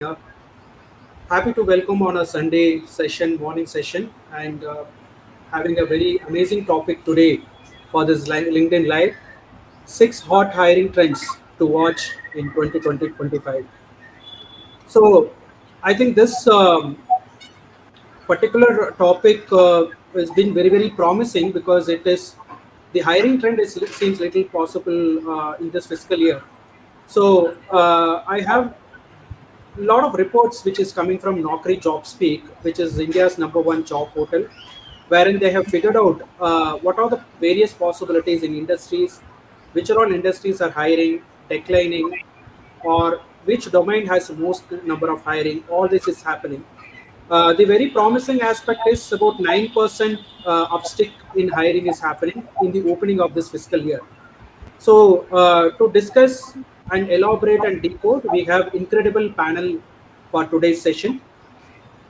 Yeah, happy to welcome on a Sunday session, morning session, and having a very amazing topic today for this LinkedIn Live. Six hot hiring trends to watch in 2020-25. So, I think this particular topic has been very promising because it is the hiring trend seems little possible in this fiscal year. So, I have lot of reports which is coming from Naukri Job Speak, which is India's number one job portal, wherein they have figured out what are the various possibilities in industries, which are all industries are hiring, declining, or which domain has the most number of hiring. All this is happening. The very promising aspect is about 9% upstick in hiring is happening in the opening of this fiscal year. So, to discuss and elaborate and decode, we have incredible panel for today's session.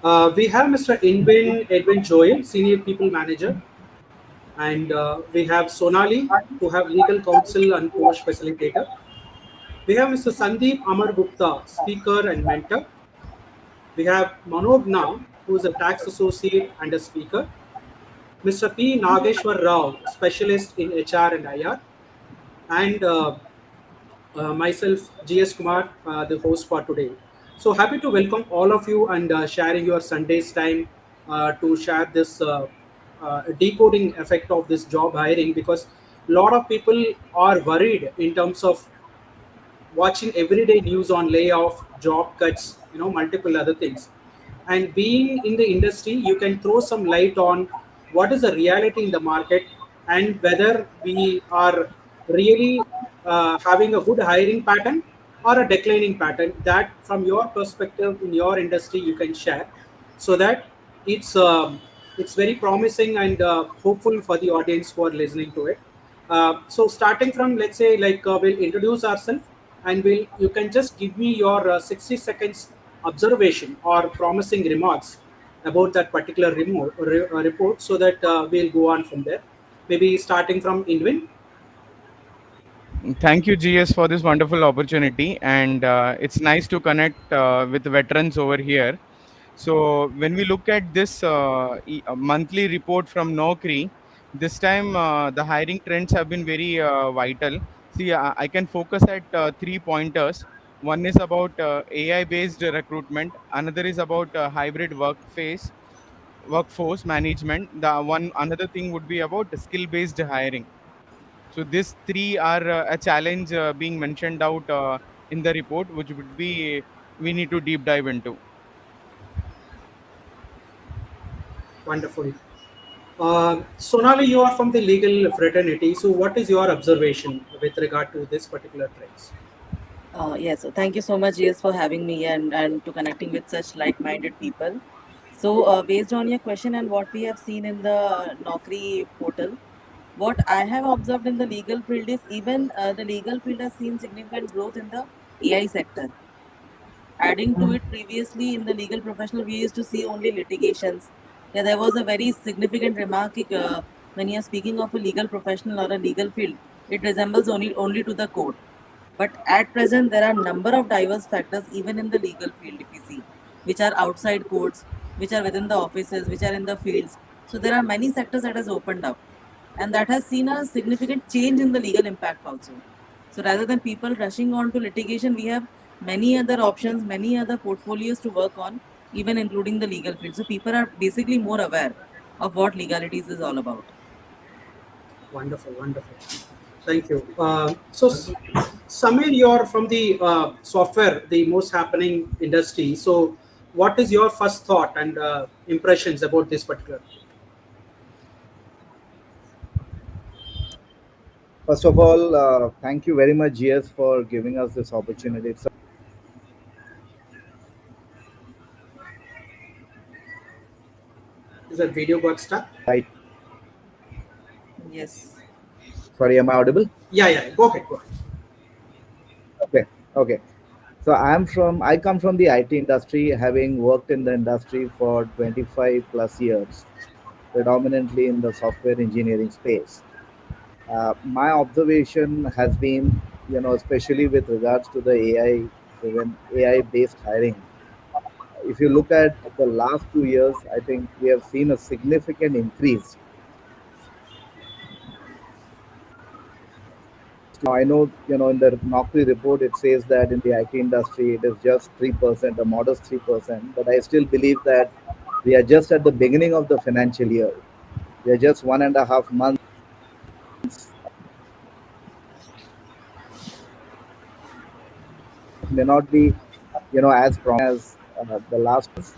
We have Mr. Edwin Joel, Senior People Manager, and we have Sonali, who have Legal Counsel and Coach Facilitator. We have Mr. Sandeep Amar Gupta, Speaker and Mentor. We have Manogna, who is a Tax Associate and a Speaker. Mr. P. Nageshwar Rao, Specialist in HR and IR. And myself, GS Kumar, the host for today. So happy to welcome all of you and sharing your Sunday's time to share this decoding effect of this job hiring because a lot of people are worried in terms of watching everyday news on layoff, job cuts, multiple other things. And being in the industry, you can throw some light on what is the reality in the market and whether we are really having a good hiring pattern or a declining pattern. That, from your perspective in your industry, you can share so that it's it's very promising and hopeful for the audience who are listening to it. So starting from, let's say, like we'll introduce ourselves and you can just give me your 60 seconds observation or promising remarks about that particular report so that we'll go on from there. Maybe starting from Indwin. Thank you, GS, for this wonderful opportunity. And it's nice to connect with veterans over here. So, when we look at this monthly report from Naukri, this time the hiring trends have been very vital. See, I can focus at three pointers. One is about AI based recruitment, another is about hybrid workforce management. The one another thing would be about skill based hiring. So these three are a challenge being mentioned out in the report, which would be we need to deep dive into. Wonderful. Sonali, you are from the legal fraternity. So, what is your observation with regard to this particular trends? Yes, so thank you so much, Yes, for having me and to connecting with such like-minded people. So, based on your question and what we have seen in the Naukri portal, what I have observed in the legal field is even the legal field has seen significant growth in the AI sector. Adding to it, previously in the legal professional, we used to see only litigations. Yeah, there was a very significant remark when you are speaking of a legal professional or a legal field, it resembles only to the court. But at present, there are number of diverse factors even in the legal field, if we see, which are outside courts, which are within the offices, which are in the fields. So there are many sectors that has opened up, and that has seen a significant change in the legal impact also. So rather than people rushing on to litigation, we have many other options, many other portfolios to work on, even including the legal field. So people are basically more aware of what legalities is all about. Wonderful, wonderful. Thank you. Samir, you're from the software, the most happening industry. So, what is your first thought and impressions about this particular? First of all, thank you very much, GS, for giving us this opportunity. It's Is that video got stuck? right. Yes. Sorry, am I audible? Yeah. Go ahead. Go ahead. Okay, okay. So I come from the IT industry, having worked in the industry for 25 plus years, predominantly in the software engineering space. My observation has been, especially with regards to the AI driven, AI based hiring. if you look at the last 2 years, I think we have seen a significant increase. Now, I know, in the Naukri report, it says that in the IT industry, it is just 3%, a modest 3%. But I still believe that we are just at the beginning of the financial year. We are just 1.5 months, may not be, as promising as the last months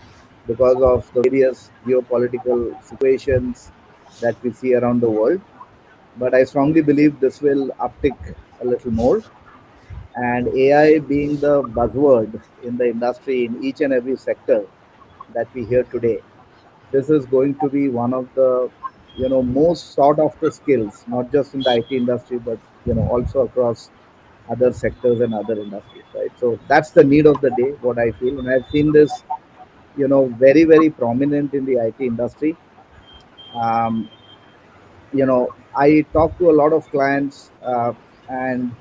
because of the various geopolitical situations that we see around the world. But I strongly believe this will uptick a little more. And AI being the buzzword in the industry in each and every sector that we hear today, this is going to be one of the most sought after skills, not just in the IT industry, but also across other sectors and other industries, right? So that's the need of the day, what I feel, and I've seen this very very prominent in the IT industry. Um, I talk to a lot of clients, and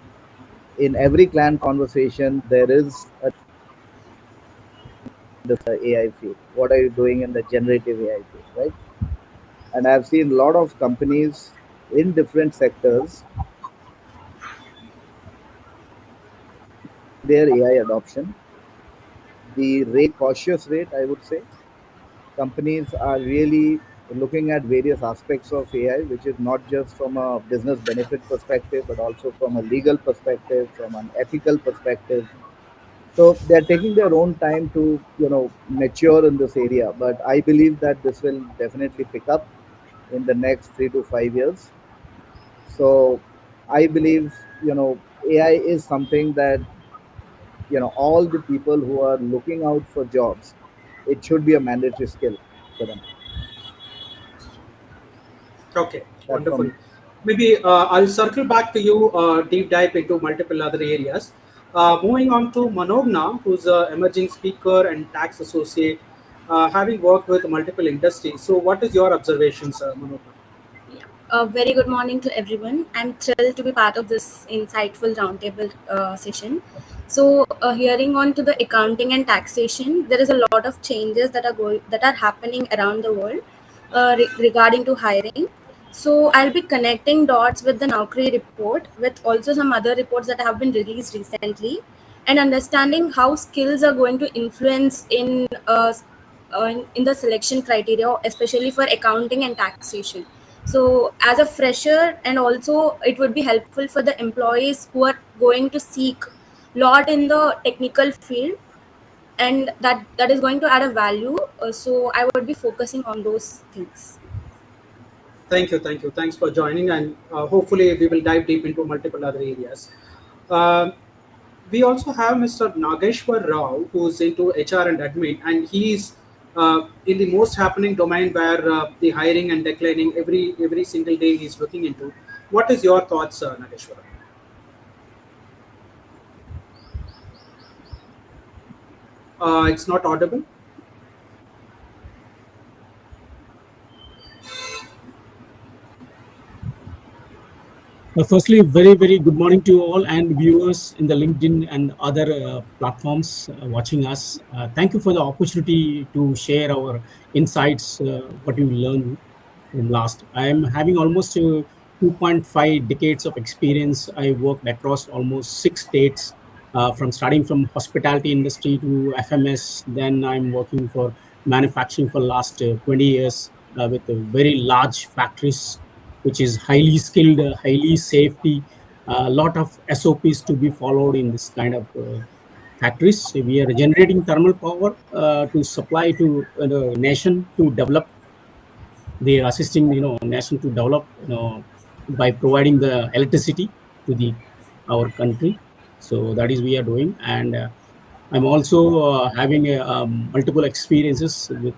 in every client conversation, there is a this AI field. What are you doing in the generative AI field, right? And I've seen a lot of companies in different sectors, their AI adoption, the rate, cautious rate, I would say. Companies are really looking at various aspects of AI, which is not just from a business benefit perspective, but also from a legal perspective, from an ethical perspective. So they're taking their own time to, mature in this area. But I believe that this will definitely pick up in the next 3 to 5 years. So I believe, AI is something that, all the people who are looking out for jobs, it should be a mandatory skill for them. Okay, That's wonderful. from Maybe I'll circle back to you, deep dive into multiple other areas. Moving on to Manogna, who's an emerging speaker and tax associate, having worked with multiple industries. So, what is your observations, Manogna? Yeah. A very good morning to everyone. I'm thrilled to be part of this insightful roundtable session. So, hearing on to the accounting and taxation, there is a lot of changes that are happening around the world regarding to hiring. So, I'll be connecting dots with the Naukri report with also some other reports that have been released recently, and understanding how skills are going to influence in the selection criteria, especially for accounting and taxation. So, as a fresher, and also it would be helpful for the employees who are going to seek lot in the technical field, and that is going to add a value. So, I would be focusing on those things. Thank you, thank you. Thanks for joining, and hopefully, we will dive deep into multiple other areas. Um we also have Mr. Nageshwar Rao, who's into HR and admin, and he's in the most happening domain where the hiring and declining every single day he's looking into. What is your thoughts, Nageshwar? It's not audible. Firstly, very, very good morning to you all and viewers in the LinkedIn and other platforms watching us. Thank you for the opportunity to share our insights, what you learned from last. I am having almost 2.5 decades of experience. I worked across almost 6 states, from starting from hospitality industry to FMS. Then I'm working for manufacturing for last 20 years with very large factories, which is highly skilled, highly safety, a lot of SOPs to be followed in this kind of factories. We are generating thermal power to supply to the nation to develop. They are assisting, nation to develop, by providing the electricity to the our country. So that is we are doing, and I'm also having multiple experiences with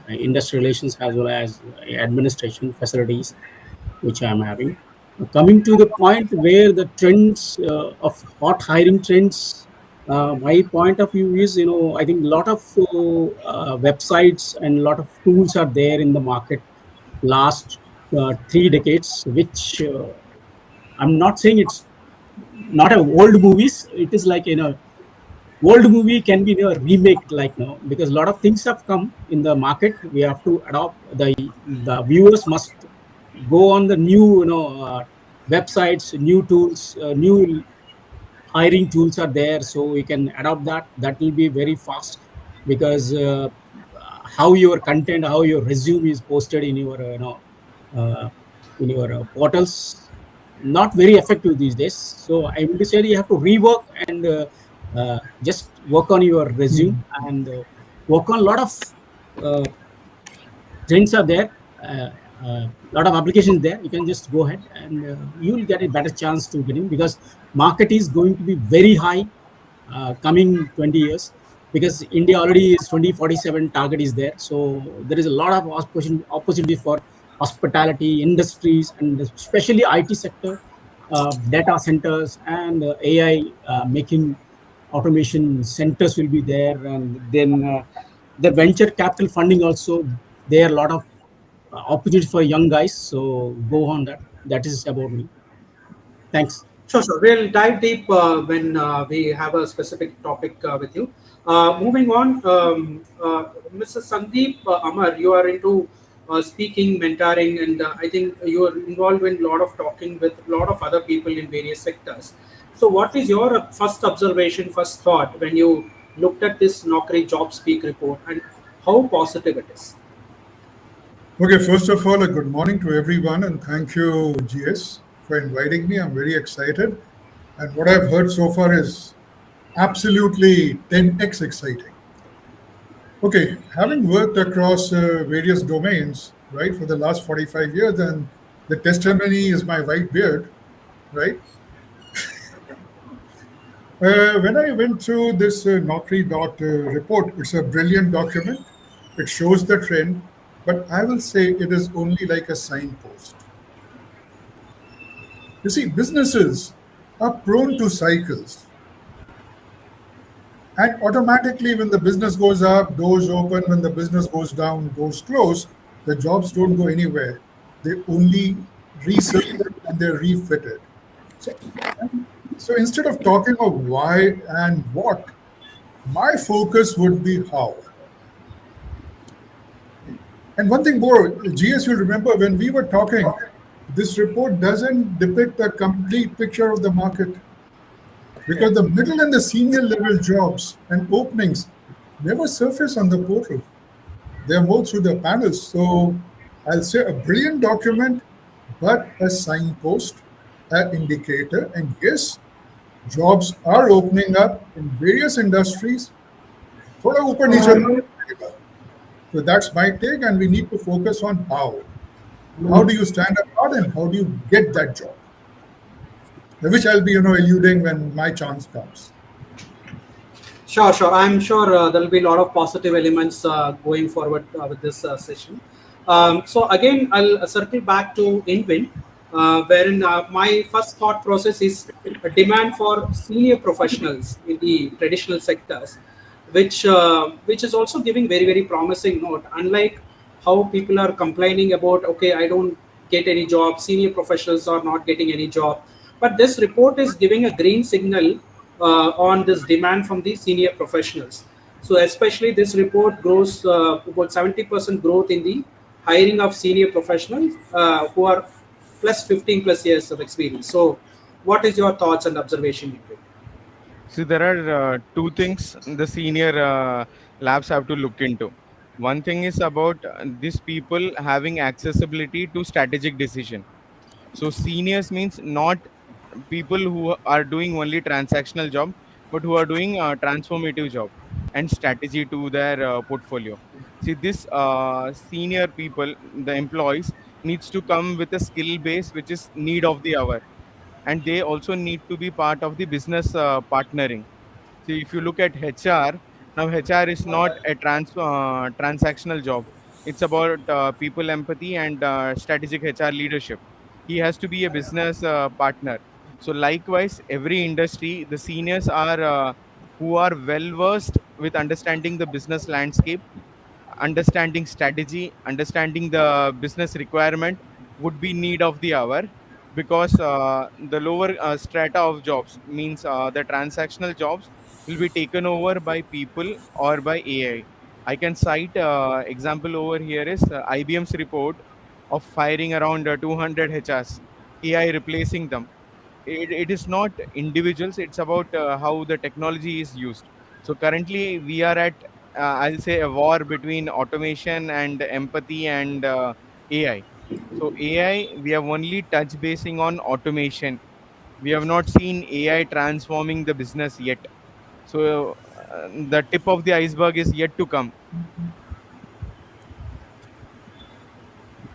industrial relations as well as administration facilities, which I'm having. Coming to the point where the trends of hot hiring trends, my point of view is, I think a lot of websites and a lot of tools are there in the market last 3 decades, which I'm not saying it's not a old movies. It is like, old movie can be, remake, like, because a lot of things have come in the market. We have to adopt. The viewers must go on the new, websites, new tools, new hiring tools are there, so we can adopt that. That will be very fast, because how your content, how your resume is posted in your, uh, portals, not very effective these days. So I will say you have to rework and just work on your resume, and work on a lot of uh, trends are there. Lot of applications there. You can just go ahead, and you will get a better chance to get in, because market is going to be very high coming 20 years, because India already is 2047 target is there. So there is a lot of opportunity for hospitality industries, and especially IT sector, data centers, and AI, making automation centers will be there. And then the venture capital funding also, there are a lot of opportunity for young guys. So go on that. That is about me. Thanks. Sure, sure. We'll dive deep when we have a specific topic with you. Moving on, Mr. Sandeep Amar, you are into speaking, mentoring, and I think you are involved in a lot of talking with a lot of other people in various sectors. So, what is your first observation, first thought when you looked at this Naukri Job Speak report, and how positive it is? Okay, first of all, a good morning to everyone, and thank you, GS, for inviting me. I'm very excited. And what I've heard so far is absolutely 10x exciting. Okay, having worked across various domains, right, for the last 45 years, and the testimony is my white beard, right? When I went through this Naukri report, it's a brilliant document. It shows the trend, but I will say it is only like a signpost. You see, businesses are prone to cycles, and automatically, when the business goes up, doors open. When the business goes down, doors close. The jobs don't go anywhere. They only resurface and they're refitted. So, so instead of talking of why and what, my focus would be how. And one thing more, GS, you remember when we were talking, this report doesn't depict a complete picture of the market, because the middle and the senior level jobs and openings never surface on the portal. They're more through the panels. So I'll say a brilliant document, but a signpost, an indicator. And yes, jobs are opening up in various industries. थोड़ा ऊपर नीचे रहेगा. So that's my take, and we need to focus on how. How do you stand apart, and how do you get that job? Which I'll be, eluding when my chance comes. Sure, sure. I'm sure there will be a lot of positive elements going forward with this session. So again, I'll circle back to InWin, wherein my first thought process is a demand for senior professionals in the traditional sectors, which is also giving very very promising note. Unlike how people are complaining about, okay, I don't get any job, senior professionals are not getting any job, but this report is giving a green signal on this demand from the senior professionals. So especially this report grows about 70% growth in the hiring of senior professionals who are plus 15 plus years of experience. So what is your thoughts and observation? So there are two things the senior labs have to look into. One thing is about these people having accessibility to strategic decision. So seniors means not people who are doing only transactional job, but who are doing transformative job and strategy to their portfolio. See, this senior people, the employees, needs to come with a skill base which is need of the hour, and they also need to be part of the business partnering. See, if you look at HR, now HR is not a transactional job. It's about people empathy and strategic HR leadership. He has to be a business partner. So likewise, every industry, the seniors are who are well versed with understanding the business landscape, understanding strategy, understanding the business requirement would be need of the hour, because the lower strata of jobs means the transactional jobs, will be taken over by people or by AI. I can cite example over here is IBM's report of firing around 200 HRs, AI replacing them. It is not individuals, it's about how the technology is used. So currently we are at I'll say a war between automation and empathy and AI. So AI, we have only touch basing on automation. We have not seen AI transforming the business yet. So the tip of the iceberg is yet to come.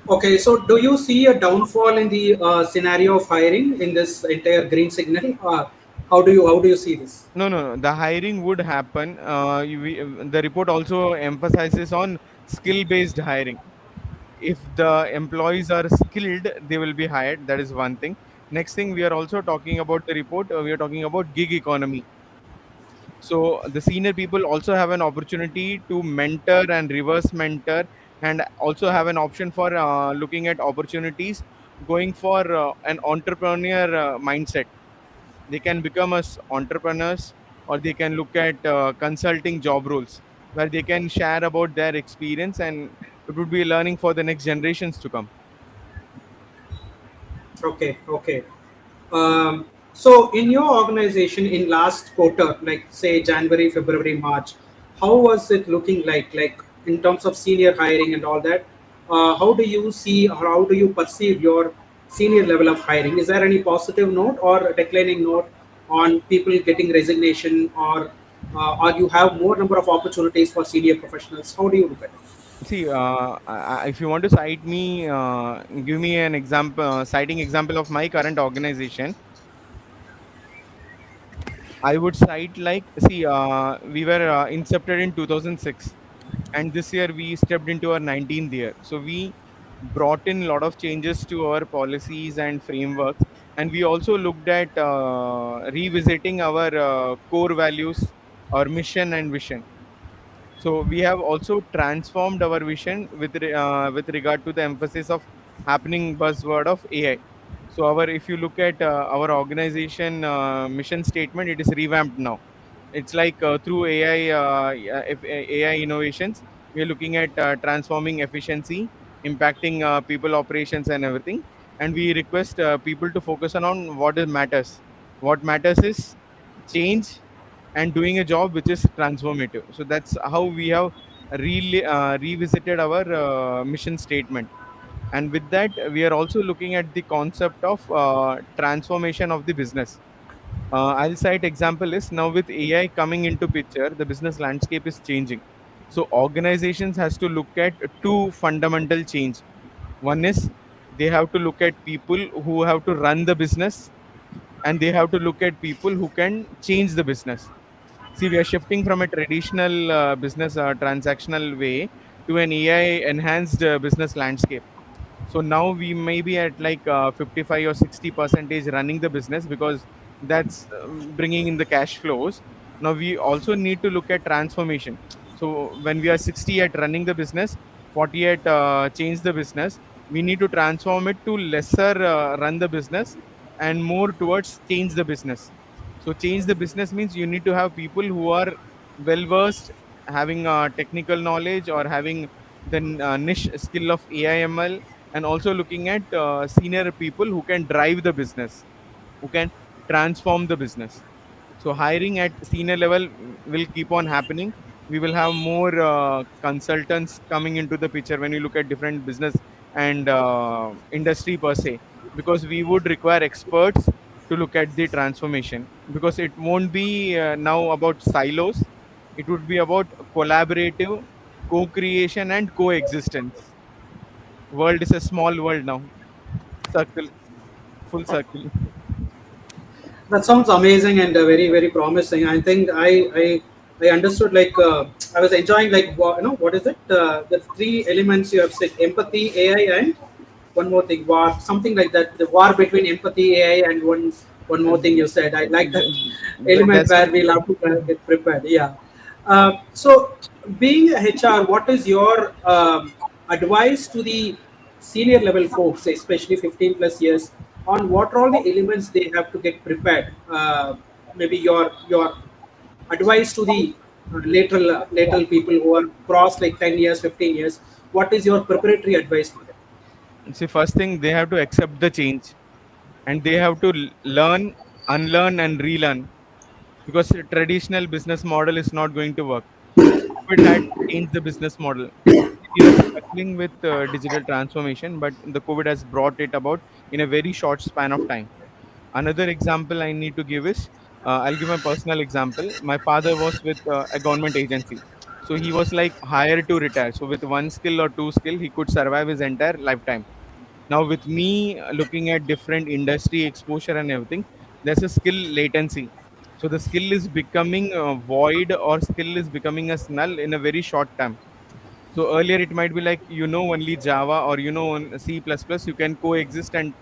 Okay, so do you see a downfall in the scenario of hiring in this entire green signal? How do you see this? No, no, no. The hiring would happen. The report also emphasizes on skill-based hiring. If the employees are skilled, they will be hired. That is one thing. Next thing, we are also talking about the report. We are talking about gig economy. So the senior people also have an opportunity to mentor and reverse mentor, and also have an option for looking at opportunities, going for an entrepreneur mindset. They can become as entrepreneurs, or they can look at consulting job roles where they can share about their experience, and it would be learning for the next generations to come. Okay, okay. So in your organization in last quarter, like say January, February, March, how was it looking like in terms of senior hiring and all that? How do you see or how do you perceive your senior level of hiring? Is there any positive note or a declining note on people getting resignation, or you have more number of opportunities for senior professionals? How do you look at it? See, if you want to cite me, give me an example, citing example of my current organization. I would cite like, see, we were incepted in 2006, and this year we stepped into our 19th year. So we brought in a lot of changes to our policies and frameworks, and we also looked at revisiting our core values, our mission and vision. So we have also transformed our vision with regard to the emphasis of happening buzzword of AI. So our, if you look at our organization mission statement, it is revamped now. It's like through AI, if AI innovations, we are looking at transforming efficiency, impacting people operations and everything. And we request people to focus on what is matters. What matters is change and doing a job which is transformative. So that's how we have really revisited our mission statement. And with that, we are also looking at the concept of transformation of the business. I'll cite example is, now with AI coming into picture, the business landscape is changing. So organizations has to look at two fundamental change. One is they have to look at people who have to run the business, and they have to look at people who can change the business. See, we are shifting from a traditional business transactional way to an AI enhanced business landscape. So now we may be at like 55 or 60 percentage running the business, because that's bringing in the cash flows. Now we also need to look at transformation. So when we are 60 at running the business, 40 at change the business, we need to transform it to lesser run the business and more towards change the business. So change the business means you need to have people who are well versed, having technical knowledge, or having the niche skill of AIML, and also looking at senior people who can drive the business, who can transform the business. So hiring at senior level will keep on happening. We will have more consultants coming into the picture when you look at different business and industry per se, because we would require experts to look at the transformation, because it won't be now about silos. It would be about collaborative co-creation and coexistence. World is a small world now. Circle, full circle. That sounds amazing and very very promising. I think I understood. Like I was enjoying like what is it? The three elements you have said: empathy, AI, and one more thing, war, something like that. The war between empathy, AI, and one more thing you said. I like that element That's where we'll have to get prepared. Yeah. So, being a HR, what is your advice to the senior level folks, especially 15 plus years, on what are all the elements they have to get prepared? Maybe your advice to the lateral people who are crossed like 10 years, 15 years? What is your preparatory advice for them? See, first thing, they have to accept the change, and they have to learn, unlearn, and relearn, because the traditional business model is not going to work. COVID had changed the business model. We were struggling with digital transformation, but the COVID has brought it about in a very short span of time. Another example I need to give is, I'll give my personal example. My father was with a government agency, so he was like hired to retire. So with one skill or two skill, he could survive his entire lifetime. Now with me looking at different industry exposure and everything, there's a skill latency. So the skill is becoming void, or skill is becoming a null in a very short time. So earlier it might be like, only Java, or C++, you can coexist and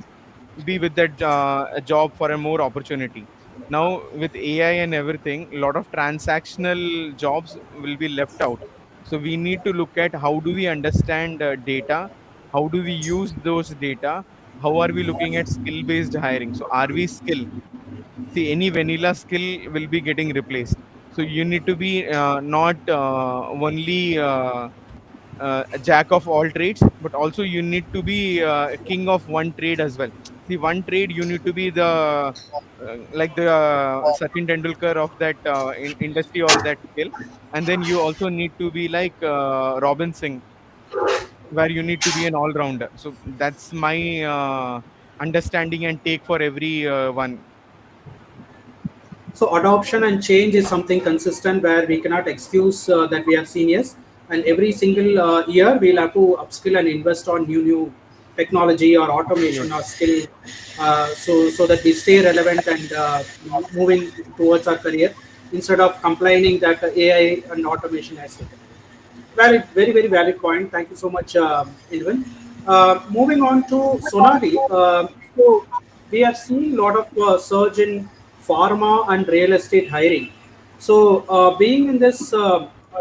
be with that a job for a more opportunity. Now with AI and everything, a lot of transactional jobs will be left out. So we need to look at how do we understand data, how do we use those data, how are we looking at skill based hiring. So are we skill, see, any vanilla skill will be getting replaced. So you need to be not only a jack of all trades, but also you need to be a king of one trade as well. See, one trade you need to be the like the Sachin Tendulkar of that industry or that skill, and then you also need to be like Robin Singh, where you need to be an all rounder. So that's my understanding and take for every one. So adoption and change is something consistent where we cannot excuse that we have seniors, and every single year we'll have to upskill and invest on new technology or automation or Yes. skill, so that we stay relevant and moving towards our career instead of complaining that AI and automation has taken. Valid, very, very valid point. Thank you so much, Edwin. Moving on to Sonali. So we are seeing a lot of surge in pharma and real estate hiring. So being in this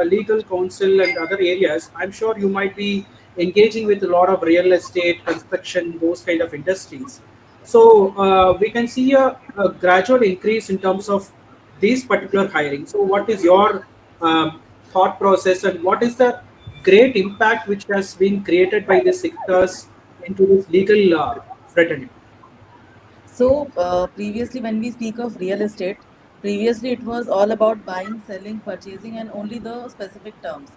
legal counsel and other areas, I'm sure you might be engaging with a lot of real estate, construction, those kind of industries. So we can see a gradual increase in terms of these particular hiring. So what is your thought process, and what is the great impact which has been created by the sectors into this legal fraternity? So, previously, when we speak of real estate, previously it was all about buying, selling, purchasing, and only the specific terms.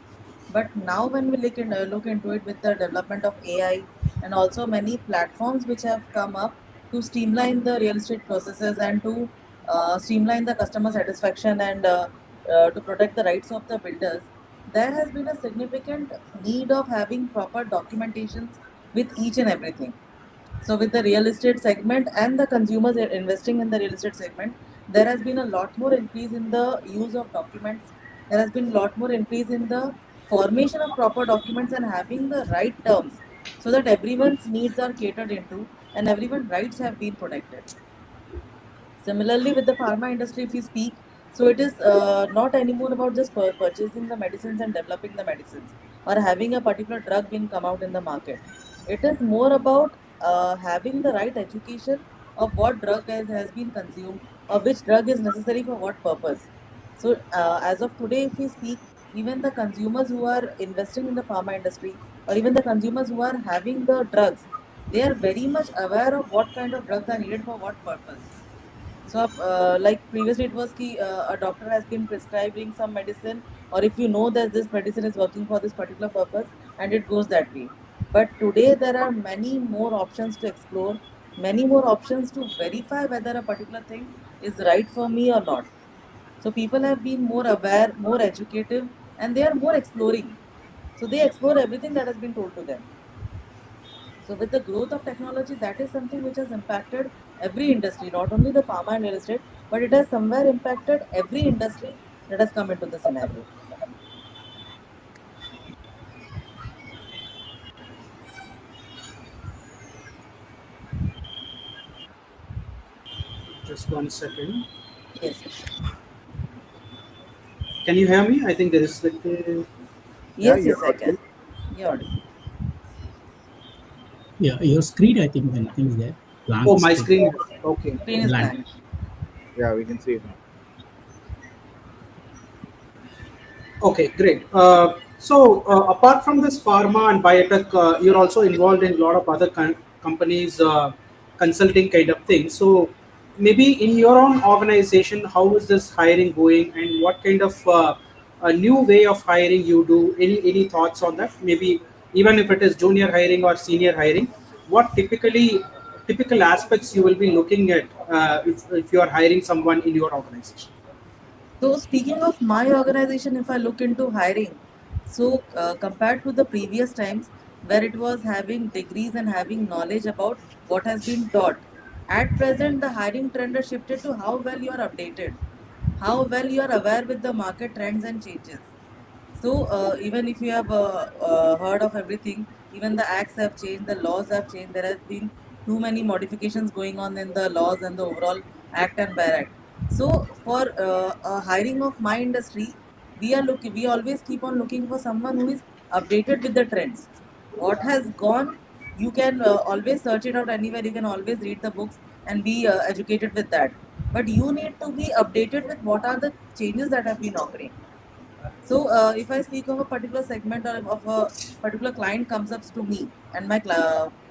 But now, when we look into it with the development of AI and also many platforms which have come up to streamline the real estate processes and to streamline the customer satisfaction and to protect the rights of the builders, there has been a significant need of having proper documentations with each and everything. So with the real estate segment and the consumers are investing in the real estate segment, there has been a lot more increase in the use of documents. There has been a lot more increase in the formation of proper documents and having the right terms so that everyone's needs are catered into and everyone's rights have been protected. Similarly, with the pharma industry, if we speak, so it is not anymore about just purchasing the medicines and developing the medicines or having a particular drug being come out in the market. It is more about having the right education of what drug has been consumed or which drug is necessary for what purpose. So, as of today, if we speak, even the consumers who are investing in the pharma industry or even the consumers who are having the drugs, they are very much aware of what kind of drugs are needed for what purpose. So, like previously, it was ki, a doctor has been prescribing some medicine, or if you know that this medicine is working for this particular purpose, and it goes that way. But today, there are many more options to explore, many more options to verify whether a particular thing is right for me or not. So, people have been more aware, more educative, and they are more exploring. So, they explore everything that has been told to them. So with the growth of technology, that is something which has impacted every industry, not only the pharma and real estate, but it has somewhere impacted every industry that has come into the scenario. Just 1 second. Yes, yes, Can you hear me? I think there is like Yeah, yes, you're yes, I audible. can. You're audible. Yeah, your screen, I think, nothing is there. oh, Blank my screen. screen. Okay. Screen is Blank. blank. Yeah, we can see it now. Okay, great. Apart from this pharma and biotech, you're also involved in a lot of other companies, consulting kind of things. So, maybe in your own organization, how is this hiring going, and what kind of a new way of hiring you do? Any thoughts on that? Maybe even if it is junior hiring or senior hiring, what typical aspects you will be looking at if you are hiring someone in your organization? So speaking of my organization, if I look into hiring, so compared to the previous times where it was having degrees and having knowledge about what has been taught, at present the hiring trend has shifted to how well you are updated, how well you are aware with the market trends and changes. So even if you have heard of everything, even the acts have changed, the laws have changed. There has been too many modifications going on in the laws and the overall act and bare act. So for hiring of my industry, we always keep on looking for someone who is updated with the trends. What has gone, you can always search it out anywhere. You can always read the books and be educated with that. But you need to be updated with what are the changes that have been occurring. So, if I speak of a particular segment or of a particular client comes up to me and my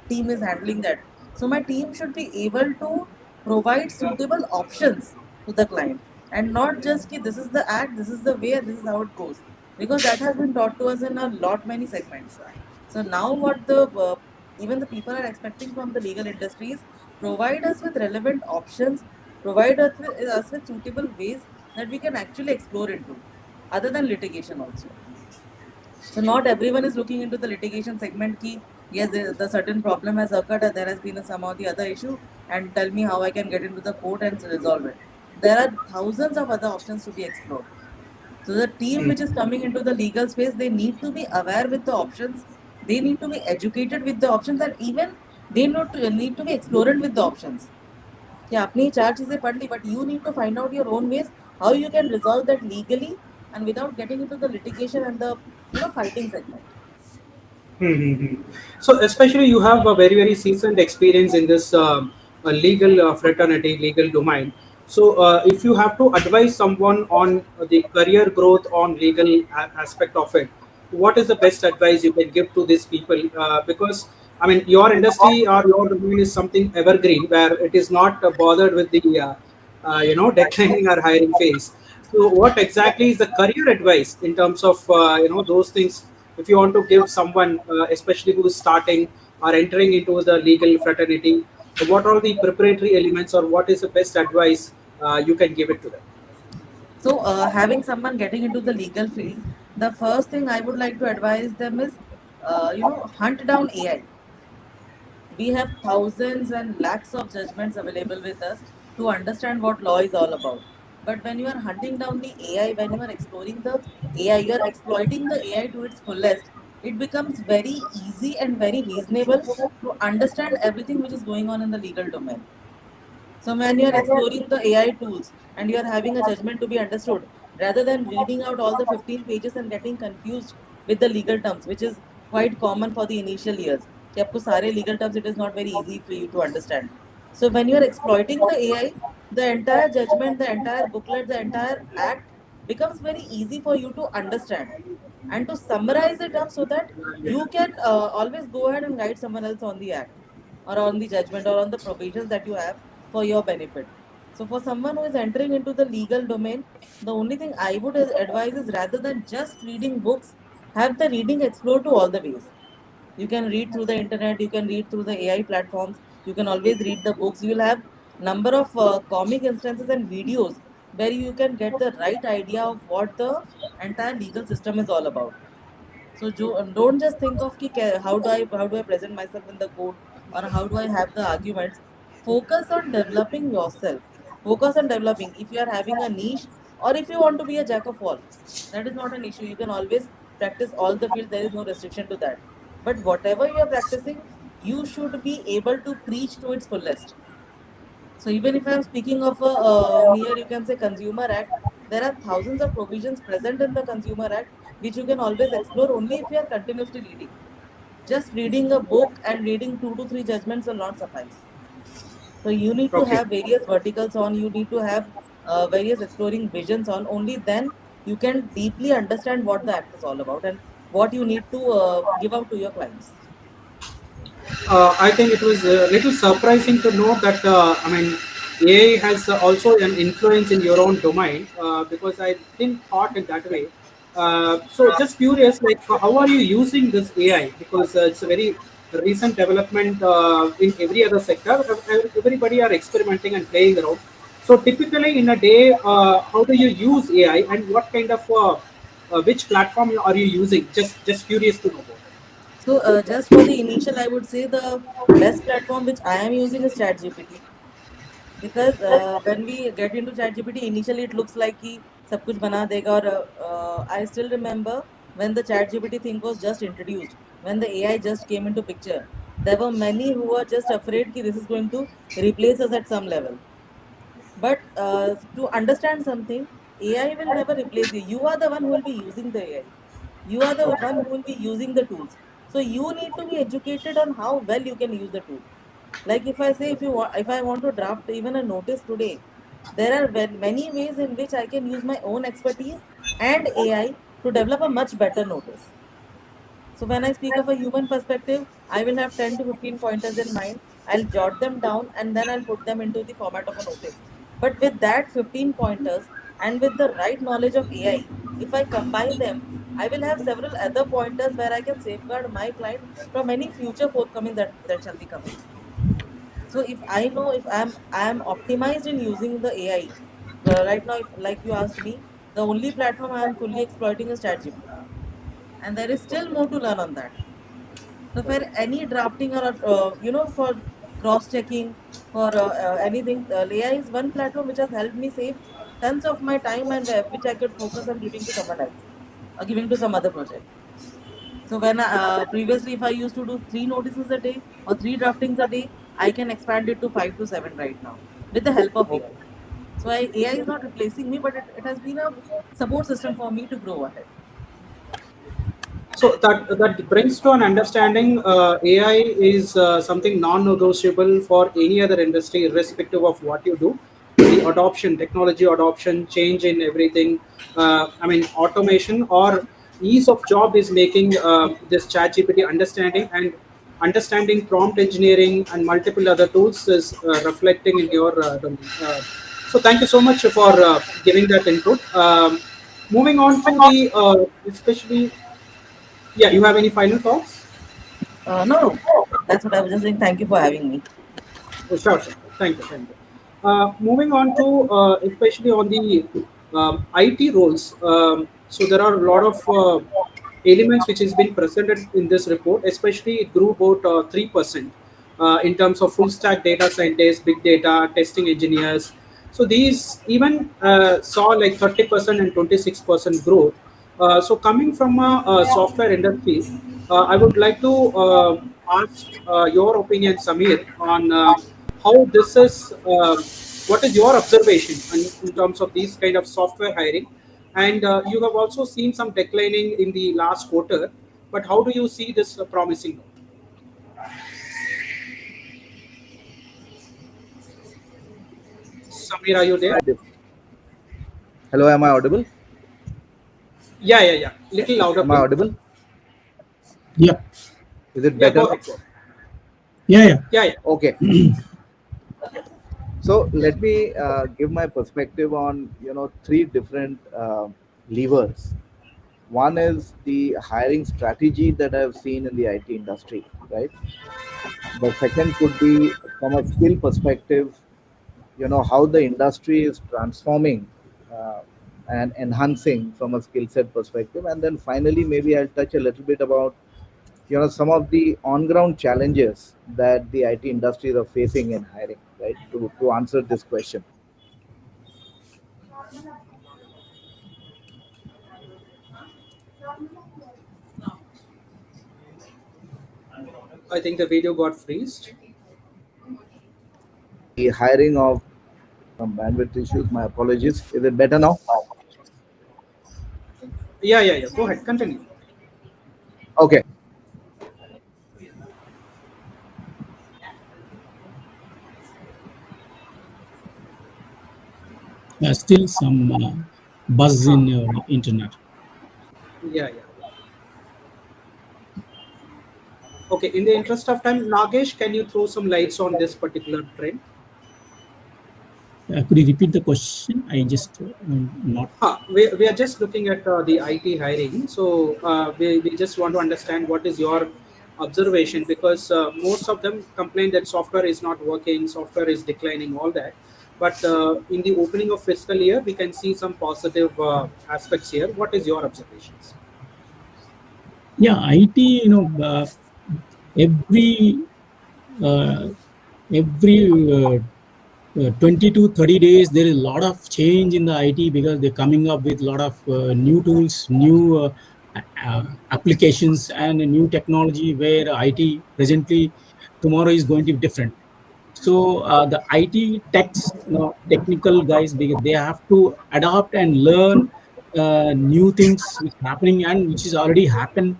team is handling that, so my team should be able to provide suitable options to the client and not just ki, this is the act, this is the way, this is how it goes, because that has been taught to us in a lot many segments. So now what the even the people are expecting from the legal industries, provide us with relevant options, provide us with suitable ways that we can actually explore into other than litigation also. So not everyone is looking into the litigation segment key. Yes, the certain problem has occurred or there has been a some or the other issue and tell me how I can get into the court and resolve it. There are thousands of other options to be explored. So the team which is coming into the legal space, they need to be aware with the options. They need to be educated with the options and even they need to be explorant with the options. कि आपने ही चार चीजें पढ़ ली, but you need to find out your own ways how you can resolve that legally and without getting into the litigation and the fighting segment. Mm-hmm. So, especially you have a very seasoned experience in this legal fraternity, legal domain. So, if you have to advise someone on the career growth on legal aspect of it, what is the best advice you can give to these people? Because I mean, your industry or your domain is something evergreen where it is not bothered with the declining or hiring phase. So, what exactly is the career advice in terms of those things? If you want to give someone, especially who is starting or entering into the legal fraternity, what are the preparatory elements, or what is the best advice you can give it to them? So having someone getting into the legal field, the first thing I would like to advise them is hunt down AI. We have thousands and lakhs of judgments available with us to understand what law is all about. But when you are hunting down the AI, when you are exploring the AI, you are exploiting the AI to its fullest. It becomes very easy and very reasonable to understand everything which is going on in the legal domain. So when you are exploring the AI tools and you are having a judgment to be understood, rather than reading out all the 15 pages and getting confused with the legal terms, which is quite common for the initial years. कि आपको सारे legal terms, it is not very easy for you to understand. So when you are exploiting the AI, the entire judgment, the entire booklet, the entire act becomes very easy for you to understand and to summarize it up so that you can always go ahead and guide someone else on the act or on the judgment or on the provisions that you have for your benefit. So, for someone who is entering into the legal domain, the only thing I would advise is rather than just reading books, have the reading explored to all the ways. You can read through the internet, you can read through the AI platforms, you can always read the books. You will have number of comic instances and videos where you can get the right idea of what the entire legal system is all about. So don't just think of ki, how do I present myself in the court or how do I have the arguments. Focus on developing yourself. Focus on developing. If you are having a niche or if you want to be a jack of all, that is not an issue. You can always practice all the fields. There is no restriction to that. But whatever you are practicing, you should be able to preach to its fullest. So even if I am speaking of a mere, you can say Consumer Act, there are thousands of provisions present in the Consumer Act which you can always explore only if you are continuously reading. Just reading a book and reading 2 to 3 judgments will not suffice. So you need to Okay. have various verticals on. You need to have various exploring visions on. Only then you can deeply understand what the act is all about and what you need to give out to your clients. I think it was a little surprising to know that I mean AI has also an influence in your own domain because I didn't thought in that way. So just curious, like how are you using this AI? Because it's a very recent development in every other sector. Everybody are experimenting and playing around. So typically in a day, how do you use AI and what kind of which platform are you using? Just curious to know about it. So just for the initial, I would say the best platform which I am using is ChatGPT. Because when we get into ChatGPT, initially it looks like कि सब कुछ बना देगा और I still remember when the ChatGPT thing was just introduced, when the AI just came into picture, there were many who were just afraid कि this is going to replace us at some level. But to understand something, AI will never replace you. You are the one who will be using the AI. You are the one who will be using the tools. So you need to be educated on how well you can use the tool. Like if I say if I want to draft even a notice today, there are many ways in which I can use my own expertise and AI to develop a much better notice. So when I speak of a human perspective, I will have 10 to 15 pointers in mind. I'll jot them down and then I'll put them into the format of a notice. But with that 15 pointers and with the right knowledge of AI, if I combine them, I will have several other pointers where I can safeguard my client from any future forthcoming that shall be coming. So if I know if I'm optimized in using the AI, right now, if like you asked me, the only platform I am fully exploiting is ChatGPT, and there is still more to learn on that. So for any drafting or for cross checking for anything, AI is one platform which has helped me save tons of my time and which I could focus on giving to someone else or giving to some other project. So when previously if I used to do 3 notices a day or 3 draftings a day, I can expand it to 5 to 7 right now with the help of AI. So AI is not replacing me, but it has been a support system for me to grow ahead. So that brings to an understanding. AI is something non-negotiable for any other industry, irrespective of what you do. The adoption, technology adoption, change in everything. I mean, automation or ease of job is making this ChatGPT understanding and understanding prompt engineering and multiple other tools is reflecting in your domain. So thank you so much for giving that input. Moving on to the especially yeah, you have any final thoughts? No, no, that's what I was just saying. Thank you for having me. Sure, sure. Thank you, thank you. Moving on to especially on the IT roles. So there are a lot of elements which has been presented in this report. Especially it grew about 3% in terms of full stack data scientists, big data, testing engineers. So these even saw like 30% and 26% growth. So coming from a software industry, I would like to ask your opinion, Samir, on how this is. What is your observation in terms of these kind of software hiring? And you have also seen some declining in the last quarter. But how do you see this promising? Samir, are you there? Hello, am I audible? Yeah, yeah, yeah. Little louder, Am I please. audible? Yeah, Is it Yeah, better go now? ahead. Go ahead. yeah, yeah. Yeah, yeah. Okay. So let me give my perspective on three different levers. One is the hiring strategy that I've seen in the IT industry, right? The second could be from a skill perspective, how the industry is transforming and enhancing from a skill set perspective. And then finally, maybe I'll touch a little bit about some of the on ground challenges that the IT industries are facing in hiring, right? To answer this question. I think the video got freezed. The hiring of some bandwidth issues, my apologies. Is it better now? Yeah, yeah, yeah. Go ahead. Continue. Okay. Still some buzz Huh. in your internet. Yeah, yeah, yeah. Okay, in the interest of time, Nagesh, can you throw some lights on this particular trend? Could you repeat the question? I just not. We are just looking at the IT hiring. So we just want to understand what is your observation, because most of them complain that software is not working, software is declining, all that. But in the opening of fiscal year, we can see some positive aspects here. What is your observations? Yeah, IT. Every uh, every 20 to 30 days there is a lot of change in the IT because they're coming up with a lot of new tools, new applications, and a new technology where IT presently tomorrow is going to be different. So the IT techs, technical guys, because they have to adapt and learn new things which happening and which is already happened.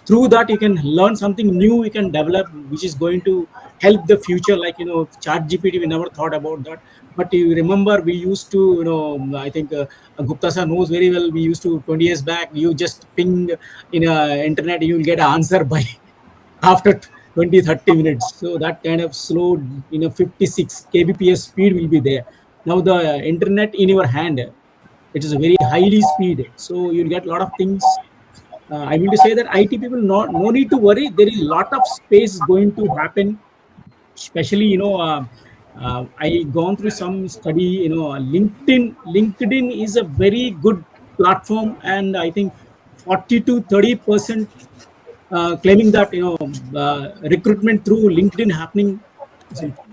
Through that you can learn something new, you can develop, which is going to help the future. Like, chat gpt, we never thought about that. But you remember, we used to, I think Gupta sir knows very well, we used to 20 years back, you just ping in internet, you will get an answer by after 20-30 minutes. So that kind of slow, 56 kbps speed will be there. Now the internet in your hand, it is a very highly speed, so you'll get a lot of things. I mean to say that IT people, no need to worry. There is a lot of space going to happen. Especially, I gone through some study. LinkedIn is a very good platform, and I think 40 to 30% claiming that recruitment through LinkedIn happening,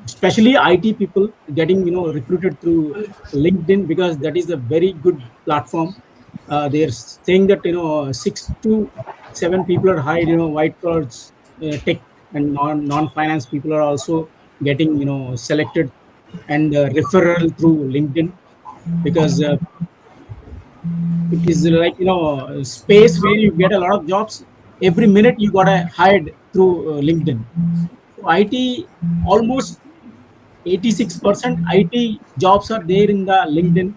especially IT people getting recruited through LinkedIn, because that is a very good platform. They're saying that 6 to 7 people are hired, white collars, tech and non finance people are also getting selected, and referral through LinkedIn, because it is like space where you get a lot of jobs. Every minute you got to hired through LinkedIn. So IT, almost 86% IT jobs are there in the LinkedIn.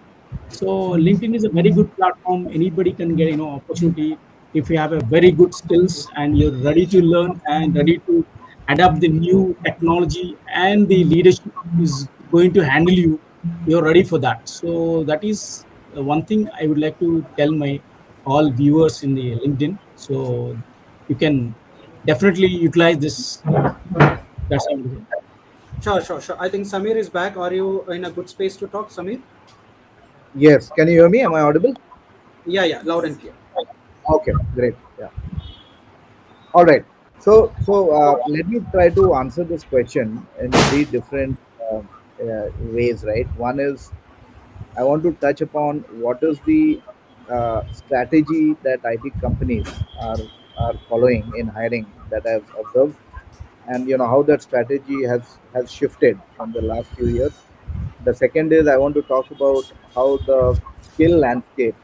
So LinkedIn is a very good platform. Anybody can get opportunity if you have a very good skills and you're ready to learn and ready to adapt the new technology, and the leadership is going to handle you. You're ready for that. So that is one thing I would like to tell my all viewers in the LinkedIn. So you can definitely utilize this. That's how I would say. Sure, sure, sure. I think Samir is back. Are you in a good space to talk, Samir? Yes, can you hear me? Am I audible? Yeah, yeah, loud and clear. Okay, great. Yeah. All right. So let me try to answer this question in three different ways. Right. One is, I want to touch upon what is the strategy that IT companies are following in hiring that I've observed, and how that strategy has shifted from the last few years. The second is, I want to talk about how the skill landscape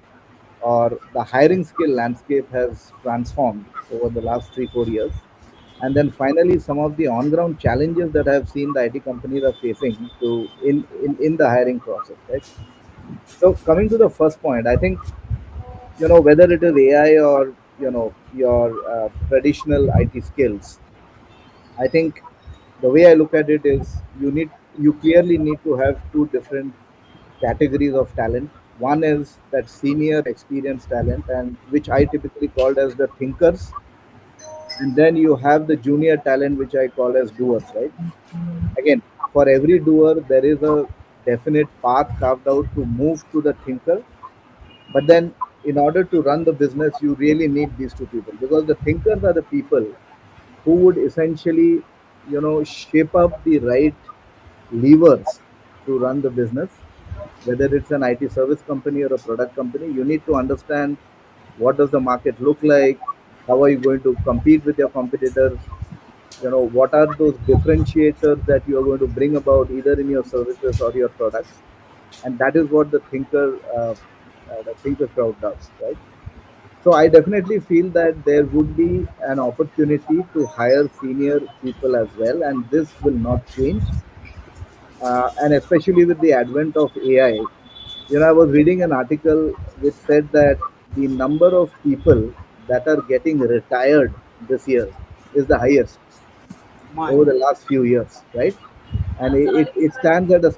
or the hiring skill landscape has transformed over the last 3-4 years. And then finally, some of the on ground challenges that I've seen the IT companies are facing in the hiring process, right? So coming to the first point, I think, whether it is AI or your traditional IT skills, I think the way I look at it is, you clearly need to have two different categories of talent. One is that senior experienced talent, and which I typically called as the thinkers, and then you have the junior talent, which I call as doers, right? Again, for every doer, there is a definite path carved out to move to the thinker. But then, in order to run the business, you really need these two people, because the thinkers are the people who would essentially, shape up the right levers to run the business. Whether it's an IT service company or a product company, you need to understand what does the market look like, how are you going to compete with your competitors, what are those differentiators that you are going to bring about either in your services or your products. And that is what the thinker crowd does, right? So I definitely feel that there would be an opportunity to hire senior people as well, and this will not change. And especially with the advent of AI, I was reading an article which said that the number of people that are getting retired this year is the highest My over the last few years, right? And it stands at a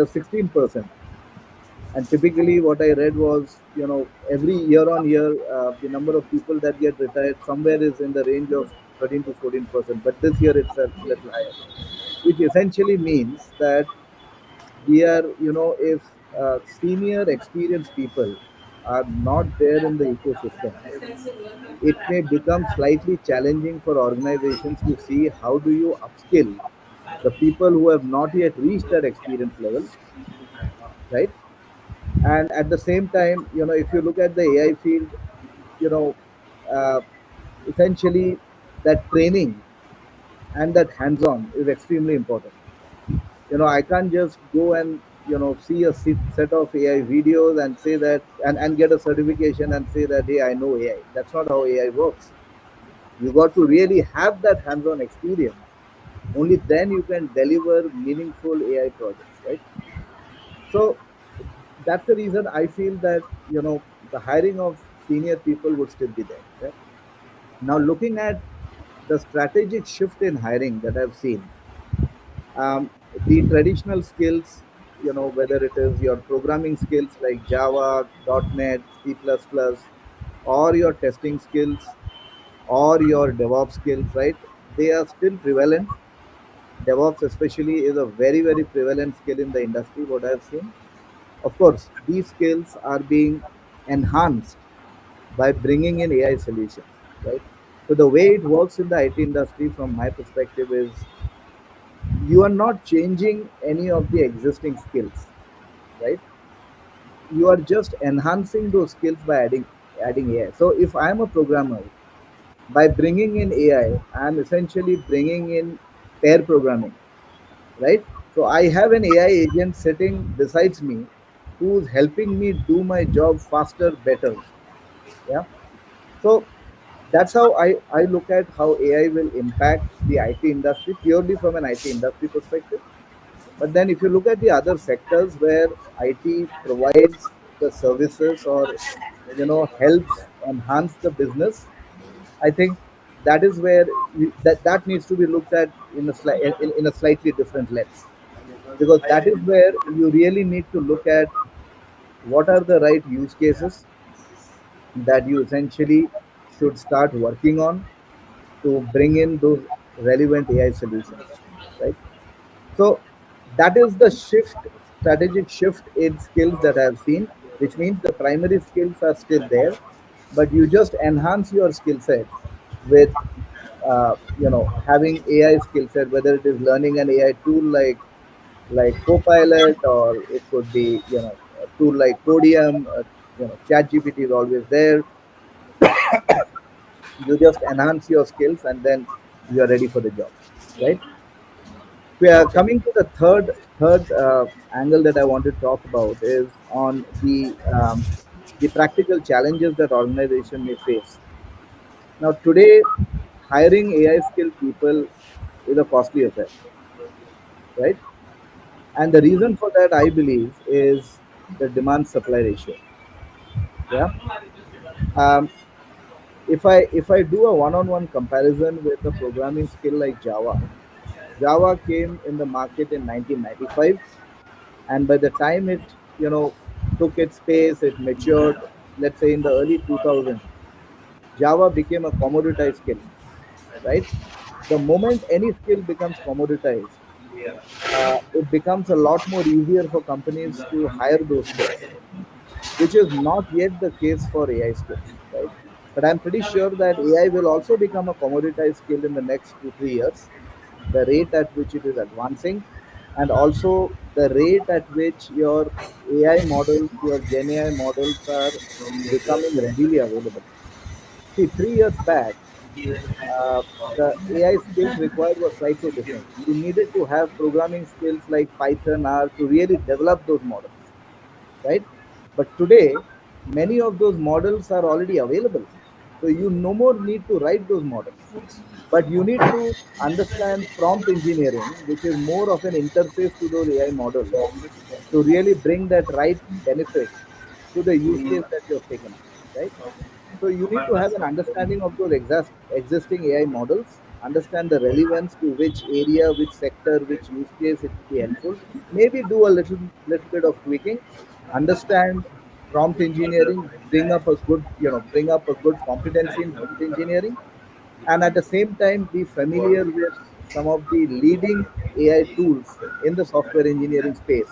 16%. And typically, what I read was, every year on year, the number of people that get retired somewhere is in the range of 13 to 14%. But this year it's a little higher, which essentially means that if senior experienced people are not there in the ecosystem, it may become slightly challenging for organizations to see how do you upskill the people who have not yet reached that experience level, right? And at the same time, if you look at the AI field, you know, uh, essentially that training and that hands-on is extremely important. I can't just go and see a set of AI videos and say that and get a certification and say that, hey, I know AI. That's not how AI works. You got to really have that hands-on experience. Only then you can deliver meaningful AI projects, right? So that's the reason I feel that the hiring of senior people would still be there. Right? Now, looking at the strategic shift in hiring that I've seen, the traditional skills, whether it is your programming skills like Java, .NET, C++, or your testing skills, or your DevOps skills, right? They are still prevalent. DevOps, especially, is a very, very prevalent skill in the industry, what I've seen. Of course, these skills are being enhanced by bringing in AI solutions, right? So, the way it works in the IT industry, from my perspective, is you are not changing any of the existing skills, right? You are just enhancing those skills by adding AI. So, if I'm a programmer, by bringing in AI, I'm essentially bringing in pair programming, right? So I have an AI agent sitting besides me who's helping me do my job faster, better. Yeah. So that's how I look at how AI will impact the IT industry purely from an IT industry perspective. But then if you look at the other sectors where IT provides the services or helps enhance the business, I think that is where that needs to be looked at in a slightly different lens, because that is where you really need to look at what are the right use cases that you essentially should start working on to bring in those relevant AI solutions, right? So that is the strategic shift in skills that I've seen, which means the primary skills are still there, but you just enhance your skill set with having AI skill set, whether it is learning an AI tool like Copilot, or it could be a tool like Podium. ChatGPT is always there. You just enhance your skills and then you are ready for the job, right? We are coming to the third angle that I want to talk about is on the practical challenges that organization may face. Now today, hiring AI skilled people is a costly affair, right? And the reason for that, I believe, is the demand supply ratio. Yeah. Um, if I do a one-on-one comparison with a programming skill like Java, Java came in the market in 1995, and by the time it took its pace, it matured. Let's say in the early 2000s, Java became a commoditized skill, right? The moment any skill becomes commoditized, it becomes a lot more easier for companies to hire those skills, which is not yet the case for AI skills, right? But I'm pretty sure that AI will also become a commoditized skill in the next 2 3 years. The rate at which it is advancing, and also the rate at which your AI models, your Gen AI models, are becoming readily available. See, 3 years back, uh, the AI skills required was slightly different. You needed to have programming skills like Python, R, to really develop those models, right? But today, many of those models are already available. So you no more need to write those models, but you need to understand prompt engineering, which is more of an interface to those AI models to really bring that right benefit to the use case that you have taken up, right? So you need to have an understanding of those existing AI models, understand the relevance to which area, which sector, which use case it will be helpful. Maybe do a little bit of tweaking, understand prompt engineering, bring up a good competency in prompt engineering, and at the same time be familiar with some of the leading AI tools in the software engineering space,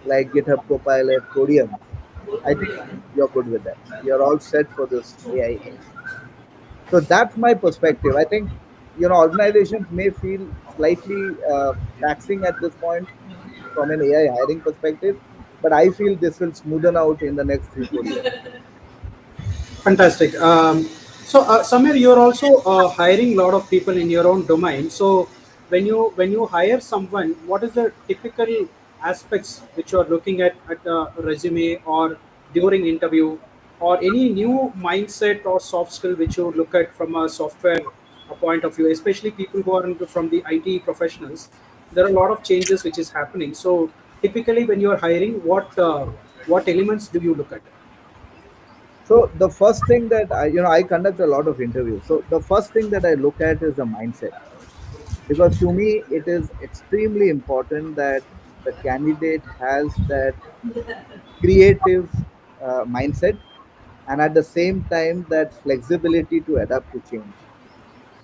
like GitHub Copilot, Codium. I think you're good with that. You're all set for this AI age. So that's my perspective. I think organizations may feel slightly taxing at this point from an AI hiring perspective, but I feel this will smoothen out in the next 3 4 years. Fantastic. Samir, you're also hiring a lot of people in your own domain. So, when you hire someone, what is the typical aspects which you are looking at a resume or during interview, or any new mindset or soft skill which you look at from a software point of view, especially people who are from the IT professionals. There are a lot of changes which is happening. So, typically, when you are hiring, what elements do you look at? So the first thing that I conduct a lot of interviews. So the first thing that I look at is the mindset, because to me it is extremely important that the candidate has that creative mindset, and at the same time that flexibility to adapt to change.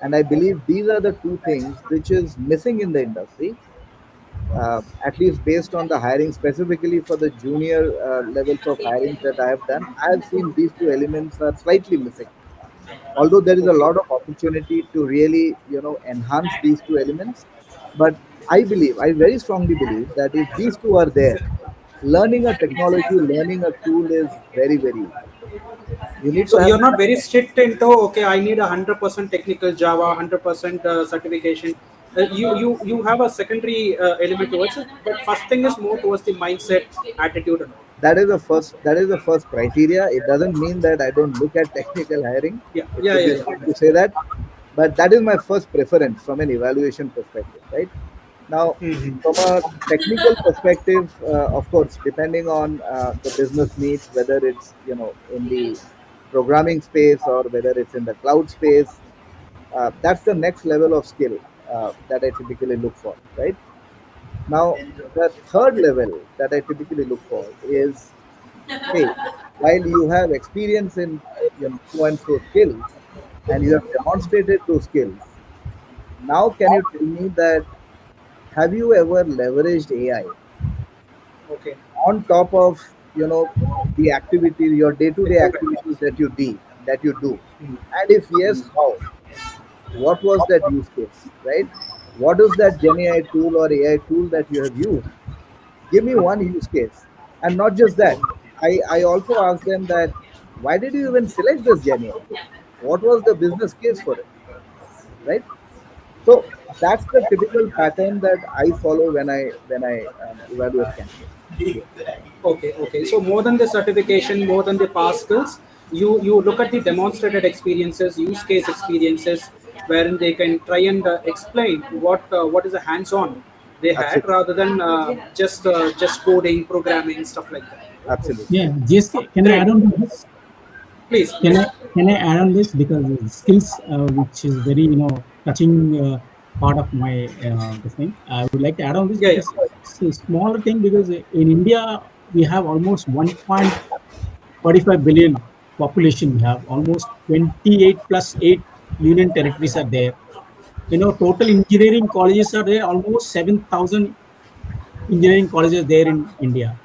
And I believe these are the two things which is missing in the industry, at least based on the hiring specifically for the junior levels of hiring that I have done. I have seen these two elements are slightly missing, although there is a Okay. lot of opportunity to really enhance these two elements. But I very strongly believe that if these two are there, learning a technology, learning a tool is very, very easy. You need to So have you're not that. very strict into, okay, I need 100% technical Java, 100% certification. You have a secondary element towards it, but first thing is more towards the mindset, attitude, and all. That is the first criteria. It doesn't mean that I don't look at technical hiring. Yeah, It yeah, would yeah, be yeah. wrong to say Understand. that, but that is my first preference from an evaluation perspective, right? Now, Hmm. from a technical perspective, of course, depending on the business needs, whether it's in the programming space or whether it's in the cloud space, that's the next level of skill that I typically look for, right? Now, the third level that I typically look for is, hey, while you have experience in so and so skills, and you have demonstrated those skills, now can you tell me that have you ever leveraged AI Okay. on top of the activities, your day-to-day Technical activities aspects. that you do, Hmm. and if yes, how? What was that use case, right? What is that Gen AI tool or AI tool that you have used? Give me one use case. And not just that, I also ask them that why did you even select this Gen AI? What was the business case for it, right? So that's the typical pattern that I follow when I evaluate candidates. Okay, okay. So more than the certification, more than the past skills, you look at the demonstrated experiences, use case experiences, wherein they can try and explain what is the hands-on they had, Absolutely, rather than just coding, programming, stuff like that. Okay. absolutely. Yeah, GSK, can I Great. add on to this? Please, Can please. I can I add on this because skills, which is very touching part of my this thing. I would like to add on this Yeah, yeah. because it's a smaller thing because in India we have almost 1.45 billion population. We have almost 28 plus 8 union territories are there. Total engineering colleges are there. Almost 7,000 engineering colleges there in India.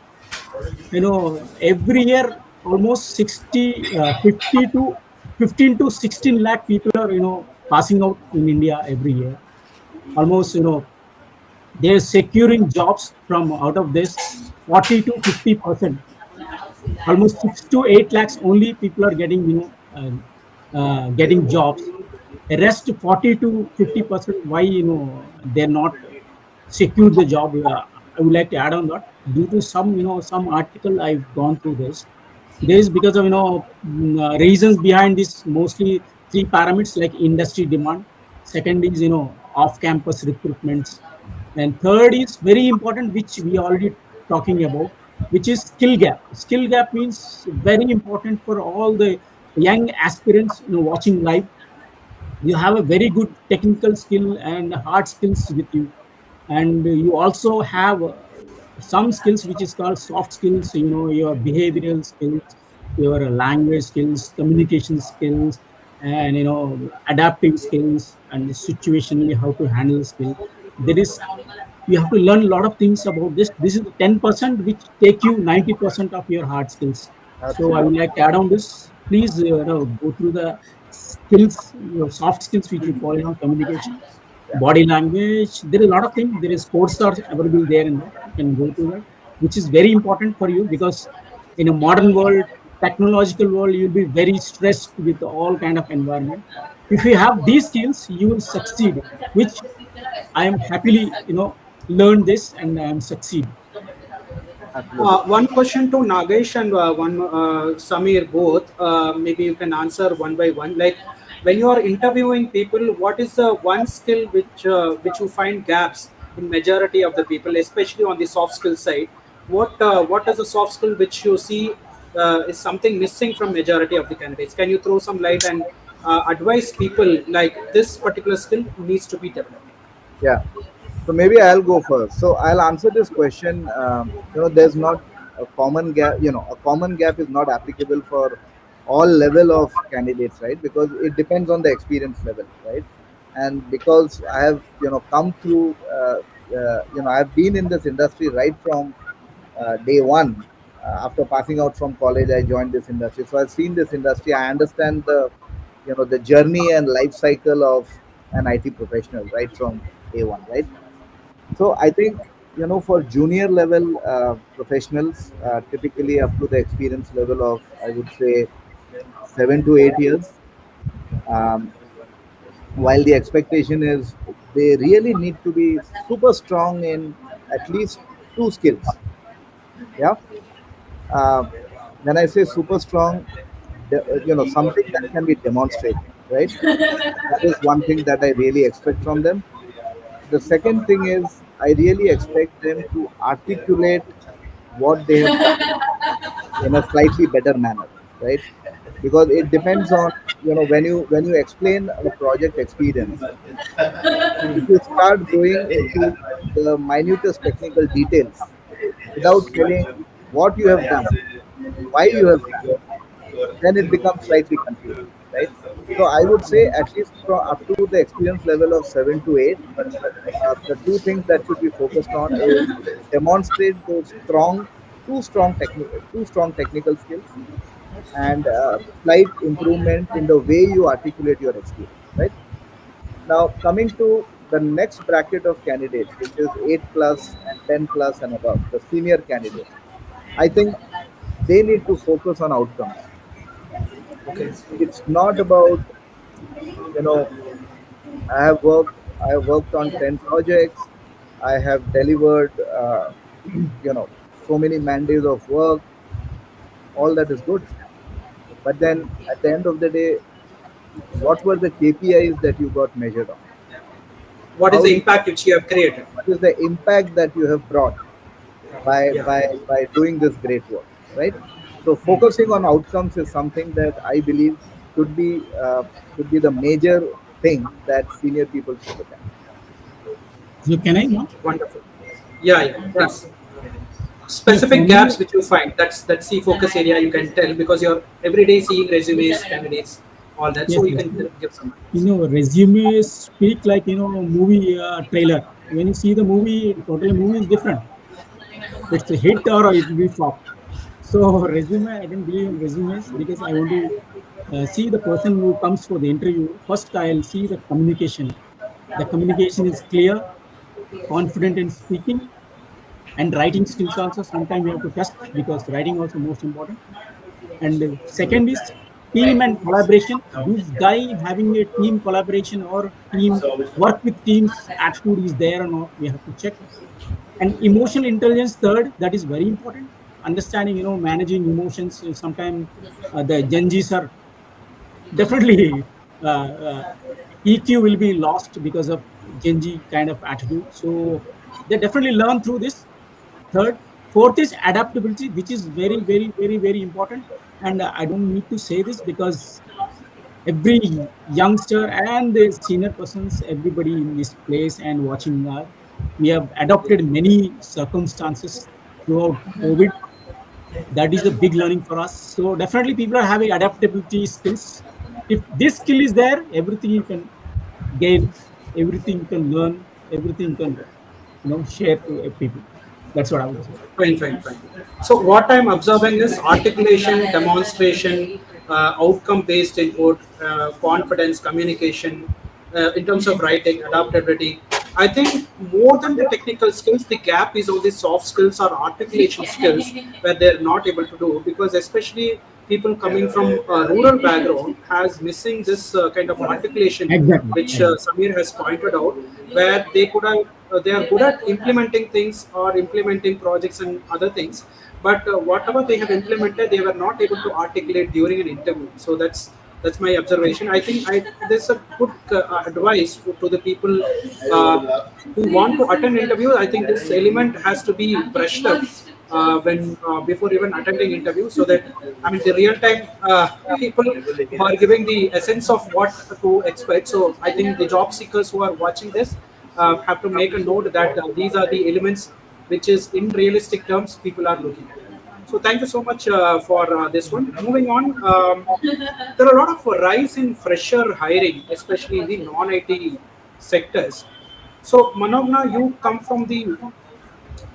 Every year almost 50 to 15 to 16 lakh people are passing out in India every year. Almost they're securing jobs from out of this 40 to 50%. Almost 6 to 8 lakhs only people are getting getting jobs. The rest 40 to 50%, why they're not secure the job. I would like to add on that due to some some article I've gone through this. There is because of reasons behind this, mostly three parameters like industry demand, second is off campus recruitments, and third is very important, which we already talking about, which is skill gap. Skill gap means very important for all the young aspirants watching live. You have a very good technical skill and hard skills with you, and you also have some skills which is called soft skills, your behavioral skills, your language skills, communication skills, and adaptive skills, and situationally how to handle skill. There is, you have to learn a lot of things about this. This is the 10% which take you 90% of your hard skills. So I would Absolutely. like to add on this. Please, go through the skills, your soft skills, which you call communication, Yeah, body language. There is a lot of things. There is sports stars available there in that. You can go to that, which is very important for you because in a modern world, technological world, you'll be very stressed with all kind of environment. If you have these skills, you will succeed. Which I am happily, learn this and I am succeed. absolutely. One question to Nagesh and one Samir both. Maybe you can answer one by one. Like when you are interviewing people, what is the one skill which you find gaps in majority of the people, especially on the soft skill side? What is the soft skill which you see is something missing from majority of the candidates? Can you throw some light and advise people like this particular skill needs to be developed? Yeah. So maybe I'll go first. So I'll answer this question. There's not a common gap. A common gap is not applicable for all level of candidates, right? Because it depends on the experience level, right? And because I have, come through, I've been in this industry right from day one. After passing out from college, I joined this industry. So I've seen this industry. I understand the journey and life cycle of an IT professional right from day one, right? So I think for junior level professionals, typically up to the experience level of, I would say, 7 to 8 years. Um, while the expectation is they really need to be super strong in at least two skills. Yeah. Uh, when I say super strong, something that can be demonstrated, right? That is one thing that I really expect from them. The second thing is I really expect them to articulate what they have done in a slightly better manner, right? Because it depends on when you explain a project experience, if you start going into the minutest technical details without telling what you have done, why you have done, then it becomes slightly confusing, right? So I would say at least from up to the experience level of 7 to 8, the two things that should be focused on is demonstrate those two strong technical skills, and slight improvement in the way you articulate your experience, right? Now, coming to the next bracket of candidates, which is 8 plus and 10 plus and above, the senior candidates, I think they need to focus on outcomes. Okay. It's not about, you know, I have worked on 10 projects. I have delivered, so many mandates of work. All that is good. But then at the end of the day, what were the KPIs that you got measured on? What is How the did, impact which you have created? what is the impact that you have brought by Yeah. by by doing this great work, right? So focusing on outcomes is something that I believe should be uh, should be the major thing that senior people should look at. So can I now? Wonderful. Yeah, yeah. Yeah, Please. Yeah, for Specific me, gaps which you find. That's the focus area you can tell because you're every day seeing resumes, candidates, all that. yes, So you yes. can give some. Resumes speak like movie trailer. When you see the movie, totally movie is different. It's a hit or it will be flop. So resume, I don't believe in resumes because I want to see the person who comes for the interview. First, I'll see the communication. The communication is clear, confident in speaking, and writing skills also. Sometimes we have to test because writing also most important. And second is team and collaboration. This guy having a team collaboration or team work with teams attitude is there or not. We have to check. And emotional intelligence, third, that is very important. understanding, managing emotions. Sometimes the Gen Zs are definitely EQ will be lost because of Gen Z kind of attitude. So they definitely learn through this. Third, fourth is adaptability, which is very, very, very, very important. And I don't need to say this because every youngster and the senior persons, everybody in this place and watching, we have adopted many circumstances throughout COVID. That is the big learning for us. So definitely people are having adaptability skills. If this skill is there, everything you can gain, everything you can learn, everything you can share to people. That's what I would say. Fine, fine, fine. So what I'm observing is articulation, demonstration, outcome-based input, confidence, communication, in terms of writing, adaptability. I think more than the technical skills, the gap is on the soft skills or articulation skills where they're not able to do, because especially people coming from a rural background has missing this kind of articulation, Exactly. which Samir has pointed out, where they could have they are good at implementing things or implementing projects and other things, but whatever they have implemented they were not able to articulate during an interview. So that's my observation. I think there's a good advice to the people who want to attend interviews. I think this element has to be brushed up when before even attending interview, so that I mean the real time people are giving the essence of what to expect. So I think the job seekers who are watching this have to make a note that these are the elements which is in realistic terms people are looking at. So thank you so much for this one. Moving on, there are a lot of rise in fresher hiring, especially in the non-IT sectors. So Manogna, you come from the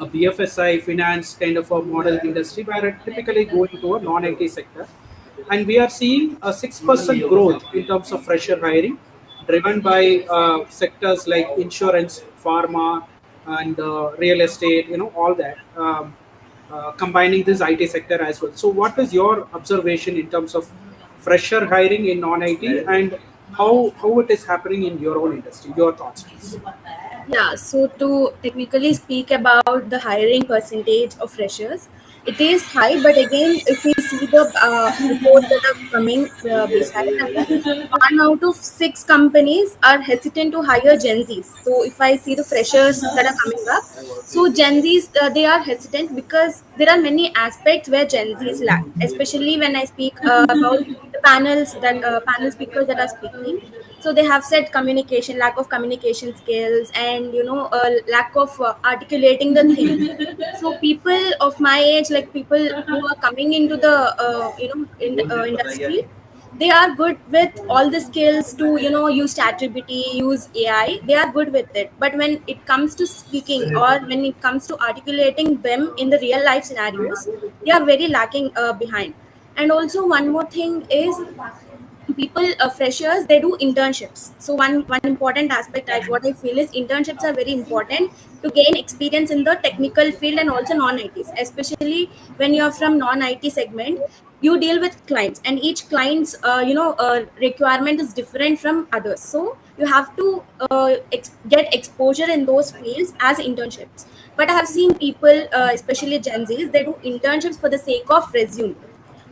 a BFSI finance kind of a model industry where it typically going to a non-IT sector. And we are seeing a 6% growth in terms of fresher hiring, driven by sectors like insurance, pharma, and real estate, all that, combining this IT sector as well. So what is your observation in terms of fresher hiring in non-IT, and how it is happening in your own industry? Your thoughts, please. Yeah, so to technically speak about the hiring percentage of freshers, it is high, but again, if we see the reports that are coming beside that, one out of six companies are hesitant to hire Gen Zs. So if I see the freshers that are coming up, so Gen Zs, they are hesitant because there are many aspects where Gen Zs lack, especially when I speak about the panels that panel speakers that are speaking. So they have said communication, lack of communication skills, and lack of articulating the things. So people of my age, like people who are coming into the industry, they are good with all the skills to use ChatGPT, use AI. They are good with it, but when it comes to speaking or when it comes to articulating them in the real life scenarios, they are very lacking behind. And also one more thing is people freshers, they do internships. So one important aspect, what I feel is internships are very important to gain experience in the technical field and also non-ITs, especially when you're from non-IT segment. You deal with clients, and each client's requirement is different from others, so you have to get exposure in those fields as internships. But I have seen people, especially Gen Z's, they do internships for the sake of resume,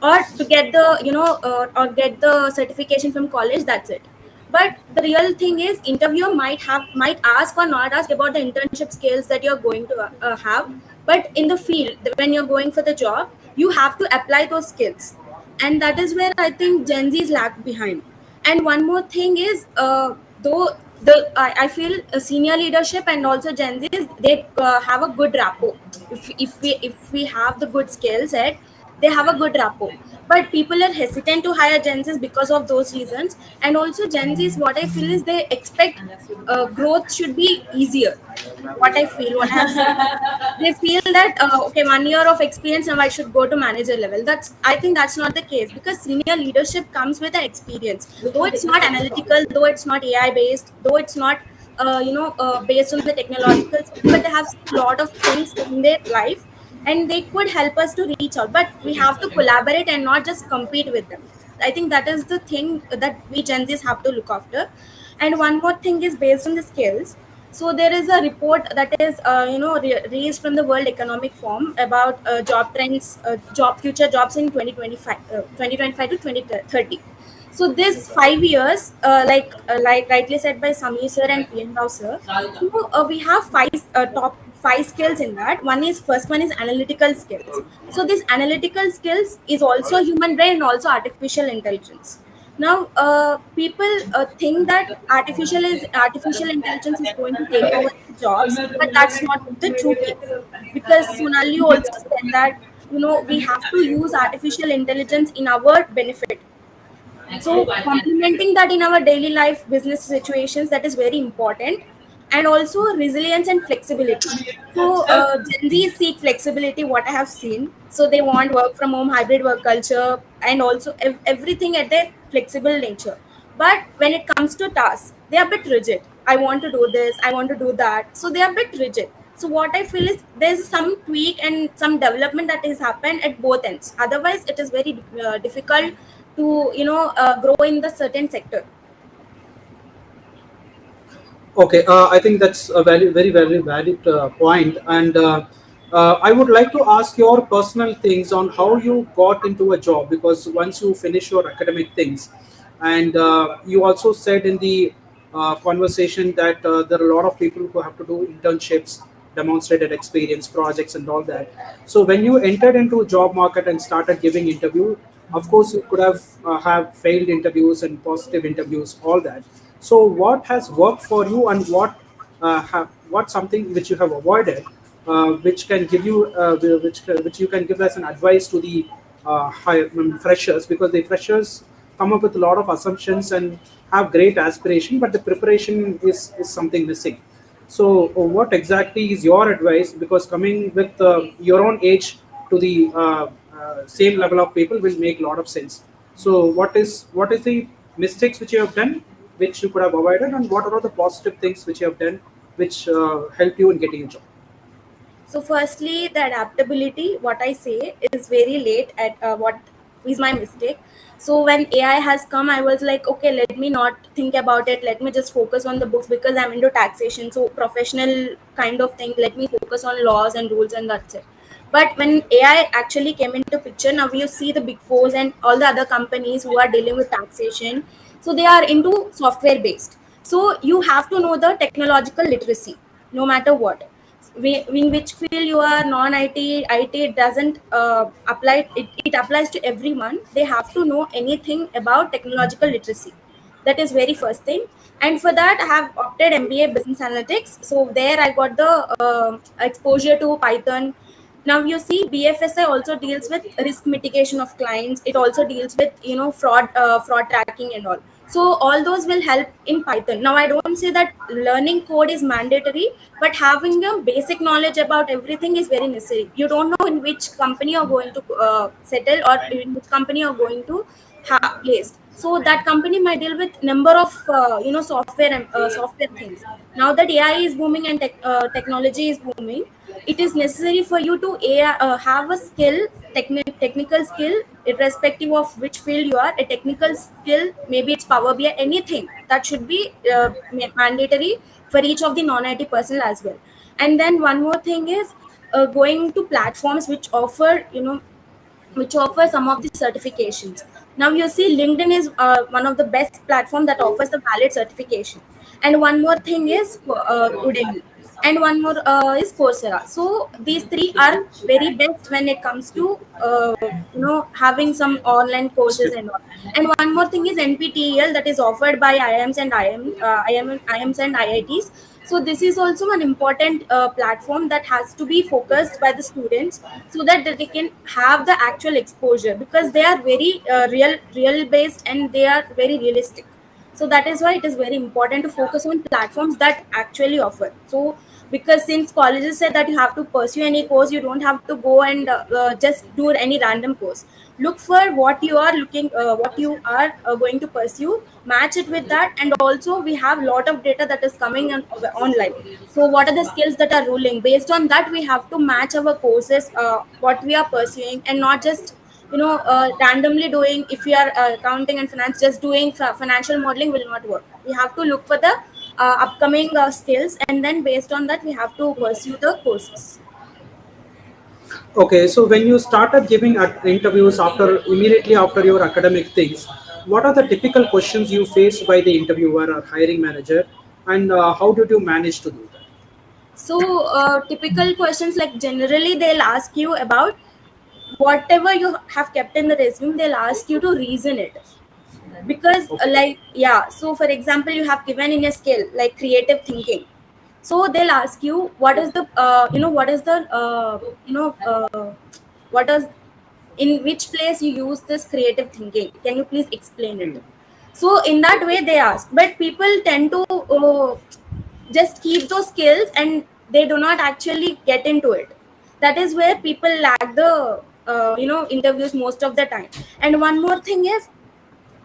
or to get the or get the certification from college. That's it. But the real thing is, interviewer might ask or not ask about the internship skills that you're going to have. But in the field, when you're going for the job, you have to apply those skills, and that is where I think Gen Z's lag behind. And one more thing is, though I feel senior leadership and also Gen Z's, they have a good rapport. If we have the good skill set, they have a good rapport. But people are hesitant to hire Gen Z's because of those reasons. And also Gen Z's, what I feel is they expect growth should be easier. What I feel, what I have seen, they feel that okay, 1 year of experience now I should go to manager level. That's, I think that's not the case, because senior leadership comes with an experience. Though it's not analytical, though it's not AI based, though it's not based on the technological skill, but they have a lot of things in their life, and they could help us to reach out. But we have to collaborate and not just compete with them. I think that is the thing that we Gen Zs have to look after. And one more thing is based on the skills. So there is a report that is raised from the World Economic Forum about job trends, job future jobs in 2025, 2025 to 2030. So this 5 years, like rightly said by Samir sir and PM Rao sir, so we have top five skills in that. First one is analytical skills. So this analytical skills is also human brain and also artificial intelligence. Now, people think that artificial intelligence is going to take over the jobs, but that's not the true case. Because Sonali also said that we have to use artificial intelligence in our benefit. So complementing that in our daily life business situations, that is very important. And also resilience and flexibility. So Gen Z seek flexibility, what I have seen. So they want work from home, hybrid work culture, and also everything at their flexible nature. But when it comes to tasks, they are a bit rigid. I want to do this, I want to do that, so they are a bit rigid. So what I feel is there's some tweak and some development that has happened at both ends. Otherwise it is very difficult to grow in the certain sector. Okay, I think that's a very valid point, and I would like to ask your personal things on how you got into a job, because once you finish your academic things, and you also said in the conversation that there are a lot of people who have to do internships, demonstrated experience, projects, and all that. So when you entered into job market and started giving interview, of course you could have failed interviews and positive interviews, all that. So, what has worked for you, and what something which you have avoided, which can give you which you can give as an advice to the freshers, because the freshers come up with a lot of assumptions and have great aspiration, but the preparation is something missing. So, what exactly is your advice? Because coming with your own age to the same level of people will make a lot of sense. So, what is the mistakes which you have done, which you could have avoided, and what are the positive things which you have done, which help you in getting a job? So, firstly, the adaptability, what I say, is very late at what is my mistake. So, when AI has come, I was like, okay, let me not think about it. Let me just focus on the books because I'm into taxation. So, professional kind of thing. Let me focus on laws and rules, and that's it. But when AI actually came into picture, now you see the big fours and all the other companies who are dealing with taxation. So, they are into software based. So, you have to know the technological literacy no matter what. In which field you are, non-IT, it doesn't apply. It applies to everyone. They have to know anything about technological literacy. That is very first thing. And for that, I have opted MBA Business Analytics. So there I got the exposure to Python. Now you see, BFSI also deals with risk mitigation of clients. It also deals with fraud tracking and all. So all those will help in Python. Now I don't say that learning code is mandatory, but having a basic knowledge about everything is very necessary. You don't know in which company you're going to settle, or in which company you're going to placed. So that company might deal with number of software and software things. Now that AI is booming and technology is booming, it is necessary for you to have a skill, technical skill, irrespective of which field you are. A technical skill, maybe it's Power BI, anything that should be mandatory for each of the non-IT personnel as well. And then one more thing is going to platforms which offer some of the certifications. Now you see, LinkedIn is one of the best platform that offers the valid certification. And one more thing is Udemy, and one more is Coursera. So these three are very best when it comes to having some online courses and all. And one more thing is NPTEL, that is offered by IIMs and IIMs and IITs. So this is also an important platform that has to be focused by the students, so that they can have the actual exposure, because they are very real based and they are very realistic. So that is why it is very important to focus on platforms that actually offer. So because since colleges said that you have to pursue any course, you don't have to go and just do any random course. Look for what you are going to pursue, match it with that. And also we have lot of data that is coming online. So what are the skills that are ruling? Based on that, we have to match our courses, what we are pursuing, and not just randomly doing. If we are accounting and finance, just doing financial modeling will not work. We have to look for the upcoming skills, and then based on that we have to pursue the courses. Okay, so when you started giving interviews after immediately after your academic things, what are the typical questions you faced by the interviewer or hiring manager, and how did you manage to do that? So typical questions, like generally they'll ask you about whatever you have kept in the resume, they'll ask you to reason it. Because Okay. like, yeah, so for example, you have given in a skill like creative thinking, so they'll ask you what is the what is the what is, in which place you use this creative thinking, can you please explain it? Hmm. So in that way they ask, but people tend to just keep those skills and they do not actually get into it. That is where people lack the interviews most of the time. And one more thing is,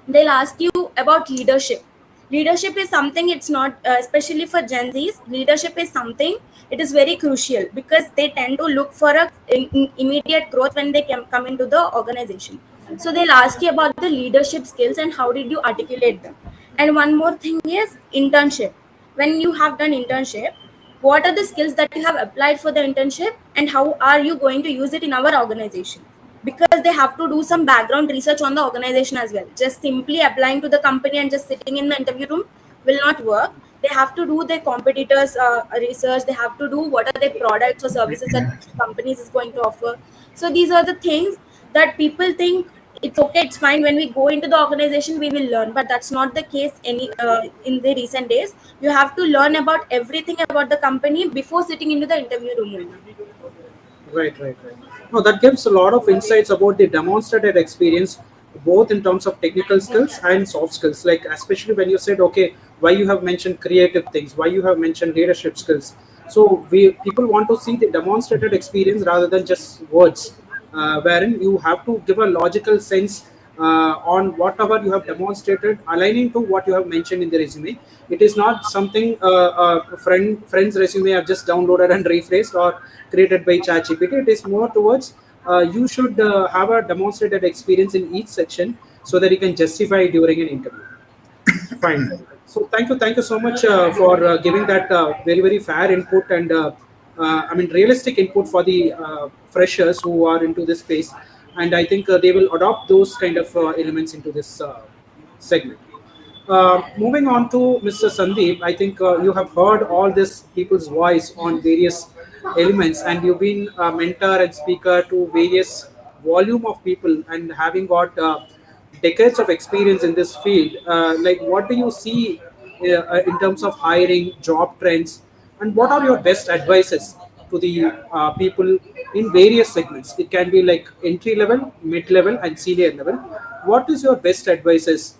they'll ask you about leadership. Leadership is something, it's not especially for Gen Z's, leadership is something, it is very crucial because they tend to look for a immediate growth when they come into the organization. So they'll ask you about the leadership skills and how did you articulate them. And one more thing is internship. When you have done internship, what are the skills that you have applied for the internship and how are you going to use it in our organization? Because they have to do some background research on the organization as well. Just simply applying to the company and just sitting in the interview room will not work. They have to do their competitors research. They have to do what are their products or services that companies is going to offer. So these are the things that people think it's okay, it's fine, when we go into the organization we will learn, but that's not the case in the recent days. You have to learn about everything about the company before sitting into the interview room only. Right, right, right. No, that gives a lot of insights about the demonstrated experience, both in terms of technical skills and soft skills. Like especially when you said, okay, why you have mentioned creative things, why you have mentioned leadership skills. So we people want to see the demonstrated experience rather than just words, wherein you have to give a logical sense on whatever you have demonstrated, aligning to what you have mentioned in the resume. It is not something friend's resume I've just downloaded and rephrased or created by ChatGPT. It is more towards you should have a demonstrated experience in each section so that you can justify during an interview. Fine. So thank you so much for giving that very fair input and I mean realistic input for the freshers who are into this space, and I think they will adopt those kind of elements into this segment. Moving on to Mr. Sandeep, I think you have heard all this people's voice on various elements, and you've been a mentor and speaker to various volume of people, and having got decades of experience in this field. Like, what do you see in terms of hiring, job trends, and what are your best advices to the people in various segments? It can be like entry level, mid level, and senior level. What is your best advices,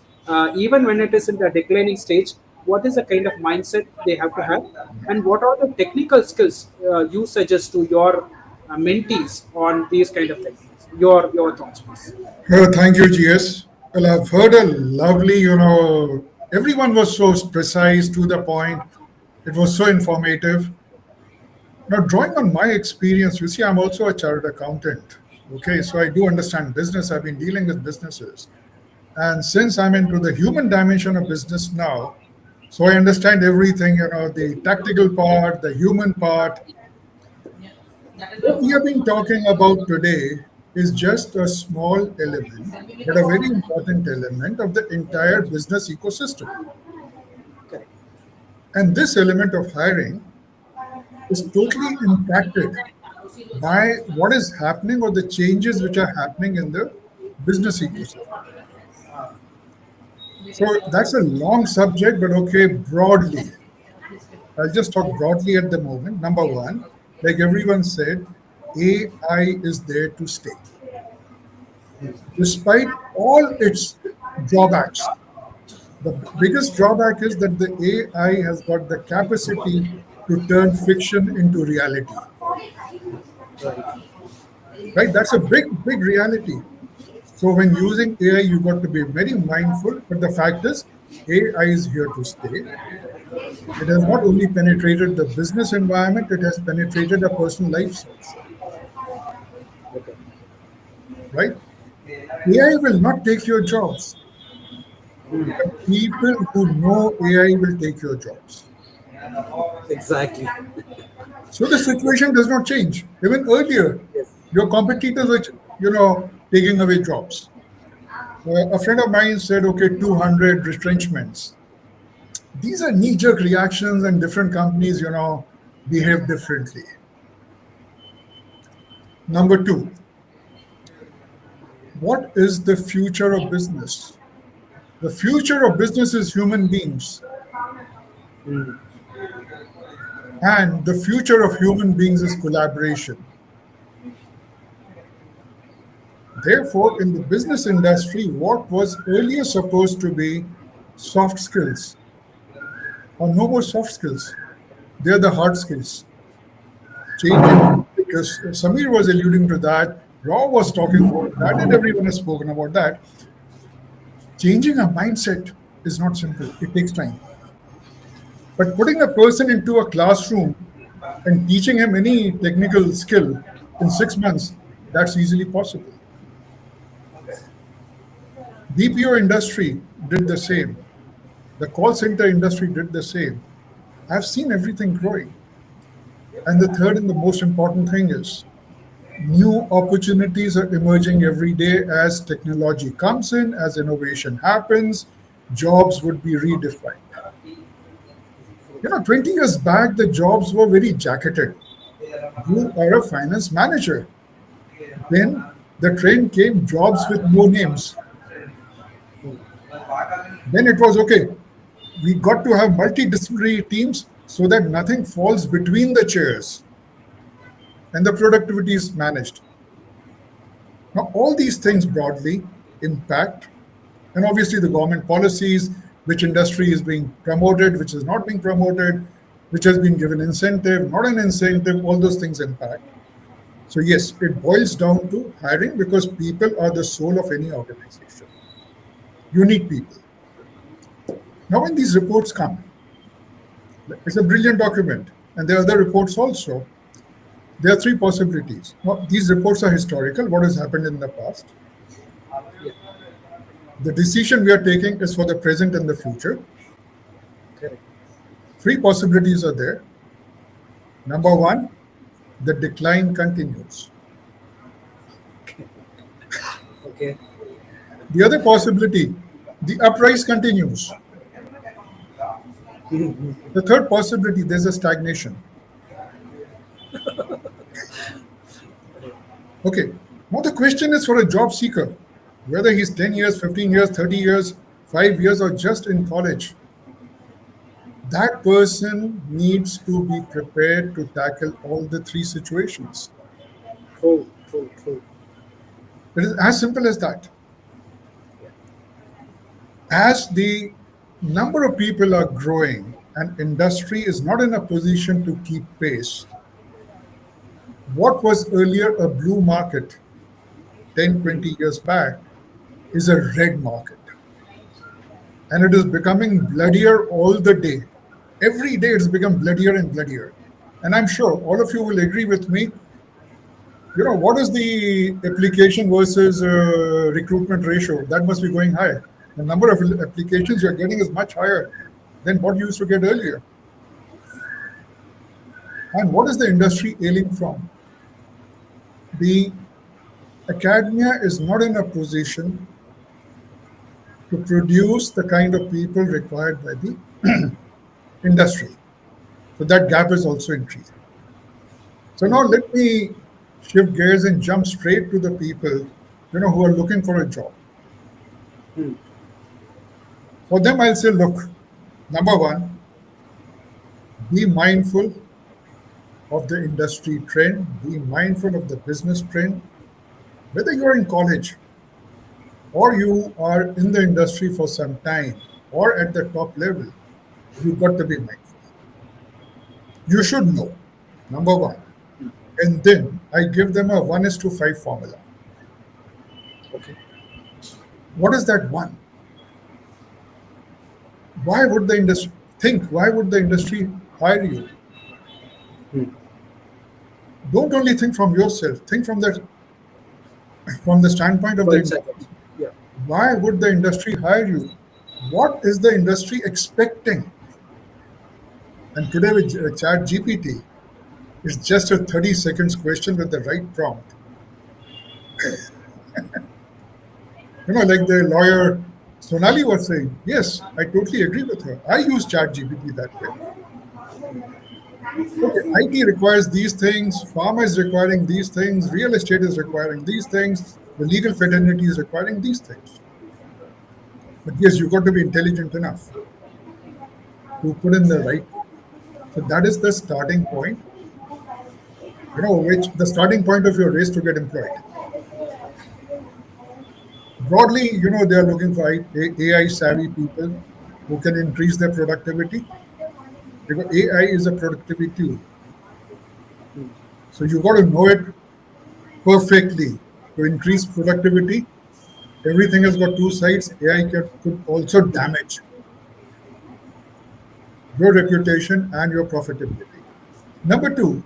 even when it is in the declining stage? What is the kind of mindset they have to have, and what are the technical skills you suggest to your mentees on these kind of things? Your thoughts, please. Well, thank you, GS. Well, I've heard a lovely, everyone was so precise to the point. It was so informative. Now, drawing on my experience, you see, I'm also a chartered accountant. Okay, so I do understand business. I've been dealing with businesses. And since I'm into the human dimension of business now, so I understand everything, the tactical part, the human part. What we have been talking about today is just a small element, but a very important element of the entire business ecosystem. Correct. And this element of hiring is totally impacted by what is happening or the changes which are happening in the business ecosystem. So that's a long subject, but okay, broadly. I'll just talk broadly at the moment. Number one, like everyone said, AI is there to stay. Despite all its drawbacks, the biggest drawback is that the AI has got the capacity to turn fiction into reality. Right? That's a big reality. So when using AI, you got to be very mindful. But the fact is, AI is here to stay. It has not only penetrated the business environment, it has penetrated a personal life also, right? AI will not take your jobs. The people who know AI will take your jobs. Exactly. So the situation does not change. Even earlier, Yes. your competitors were, taking away jobs. A friend of mine said, okay, 200 retrenchments. These are knee-jerk reactions, and different companies, behave differently. Number two, what is the future of business? The future of business is human beings, Mm. and the future of human beings is collaboration. Therefore, in the business industry, what was earlier supposed to be soft skills are no more soft skills. They're the hard skills. Changing, because Samir was alluding to that, Raw was talking about that, and everyone has spoken about that. Changing a mindset is not simple, it takes time. But putting a person into a classroom and teaching him any technical skill in 6 months, that's easily possible. BPO industry did the same. The call center industry did the same. I've seen everything growing. And the third and the most important thing is new opportunities are emerging every day as technology comes in, as innovation happens, jobs would be redefined. 20 years back, the jobs were very jacketed. You are a finance manager. Then the trend came jobs with no names. Then it was okay. We got to have multidisciplinary teams so that nothing falls between the chairs and the productivity is managed. Now, all these things broadly impact, and obviously the government policies, which industry is being promoted, which is not being promoted, which has been given incentive, not an incentive, all those things impact. So, yes, it boils down to hiring because people are the soul of any organization. You need people. Now, when these reports come, it's a brilliant document, and there are other reports also. There are three possibilities. Now, these reports are historical, what has happened in the past. The decision we are taking is for the present and the future. Correct. Three possibilities are there. Number one, the decline continues. Okay. The other possibility, the uprise continues. Mhm. The third possibility, there's a stagnation. Okay, now the question is for a job seeker, whether he's 10 years, 15 years, 30 years, 5 years, or just in college, that person needs to be prepared to tackle all the three situations. True, true, true. It is as simple as that. As the number of people are growing and industry is not in a position to keep pace, what was earlier a blue market 10, 20 years back is a red market. And it is becoming bloodier all the day. Every day it's become bloodier and bloodier. And I'm sure all of you will agree with me. What is the application versus recruitment ratio? That must be going high. The number of applications you're getting is much higher than what you used to get earlier. And what is the industry ailing from? The academia is not in a position to produce the kind of people required by the industry. So that gap is also increasing. So now let me shift gears and jump straight to the people, who are looking for a job. Hmm. For them, I'll say, look, number one, be mindful of the industry trend, be mindful of the business trend. Whether you're in college or you are in the industry for some time or at the top level, you've got to be mindful. You should know, number one. And then I give them a 1 is to 5 formula. Okay. What is that one? Why would the industry why would the industry hire you? Hmm. Don't only think from yourself, think from the standpoint of the Both industry. seconds. Yeah. Why would the industry hire you? What is the industry expecting? And today with Chat GPT, it's just a 30 seconds question with the right prompt. Like the lawyer Sonali was saying, yes, I totally agree with her. I use Chat GPT that way. Okay, IT requires these things, pharma is requiring these things, real estate is requiring these things, the legal fraternity is requiring these things. But yes, you've got to be intelligent enough to put in the right. So that is the starting point, which the starting point of your race to get employed. Broadly, they are looking for AI savvy people who can increase their productivity because AI is a productivity tool. So you got to know it perfectly to increase productivity. Everything has got two sides. AI could also damage your reputation and your profitability. Number two,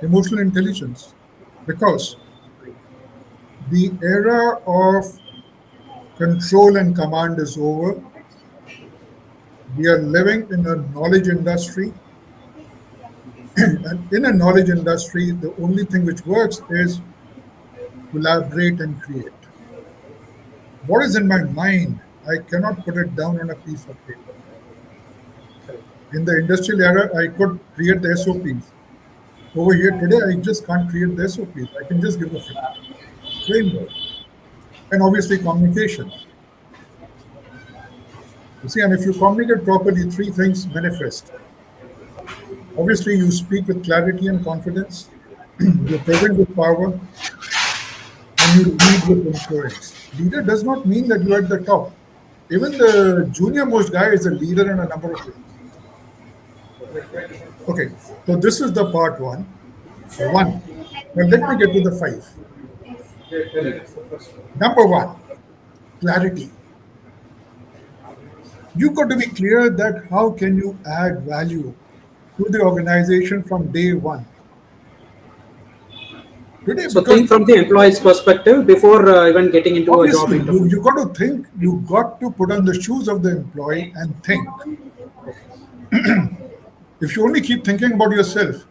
emotional intelligence. Because the era of control and command is over. We are living in a knowledge industry. And in a knowledge industry, the only thing which works is collaborate and create. What is in my mind, I cannot put it down on a piece of paper. In the industrial era, I could create the SOPs. Over here today, I just can't create the SOPs. I can just give a framework. And obviously, communication. You see, and if you communicate properly, three things manifest. Obviously, you speak with clarity and confidence, you present with power, and you lead with influence. Leader does not mean that you are at the top. Even the junior most guy is a leader in a number of ways. Okay, so this is the part one. One. Now let me get to the five. Number one, clarity. You got to be clear that how can you add value to the organization from day one. Today, So because think from the employee's perspective before even getting into a job obviously interview. you got to think, you got to put on the shoes of the employee and think. If you only keep thinking about yourself,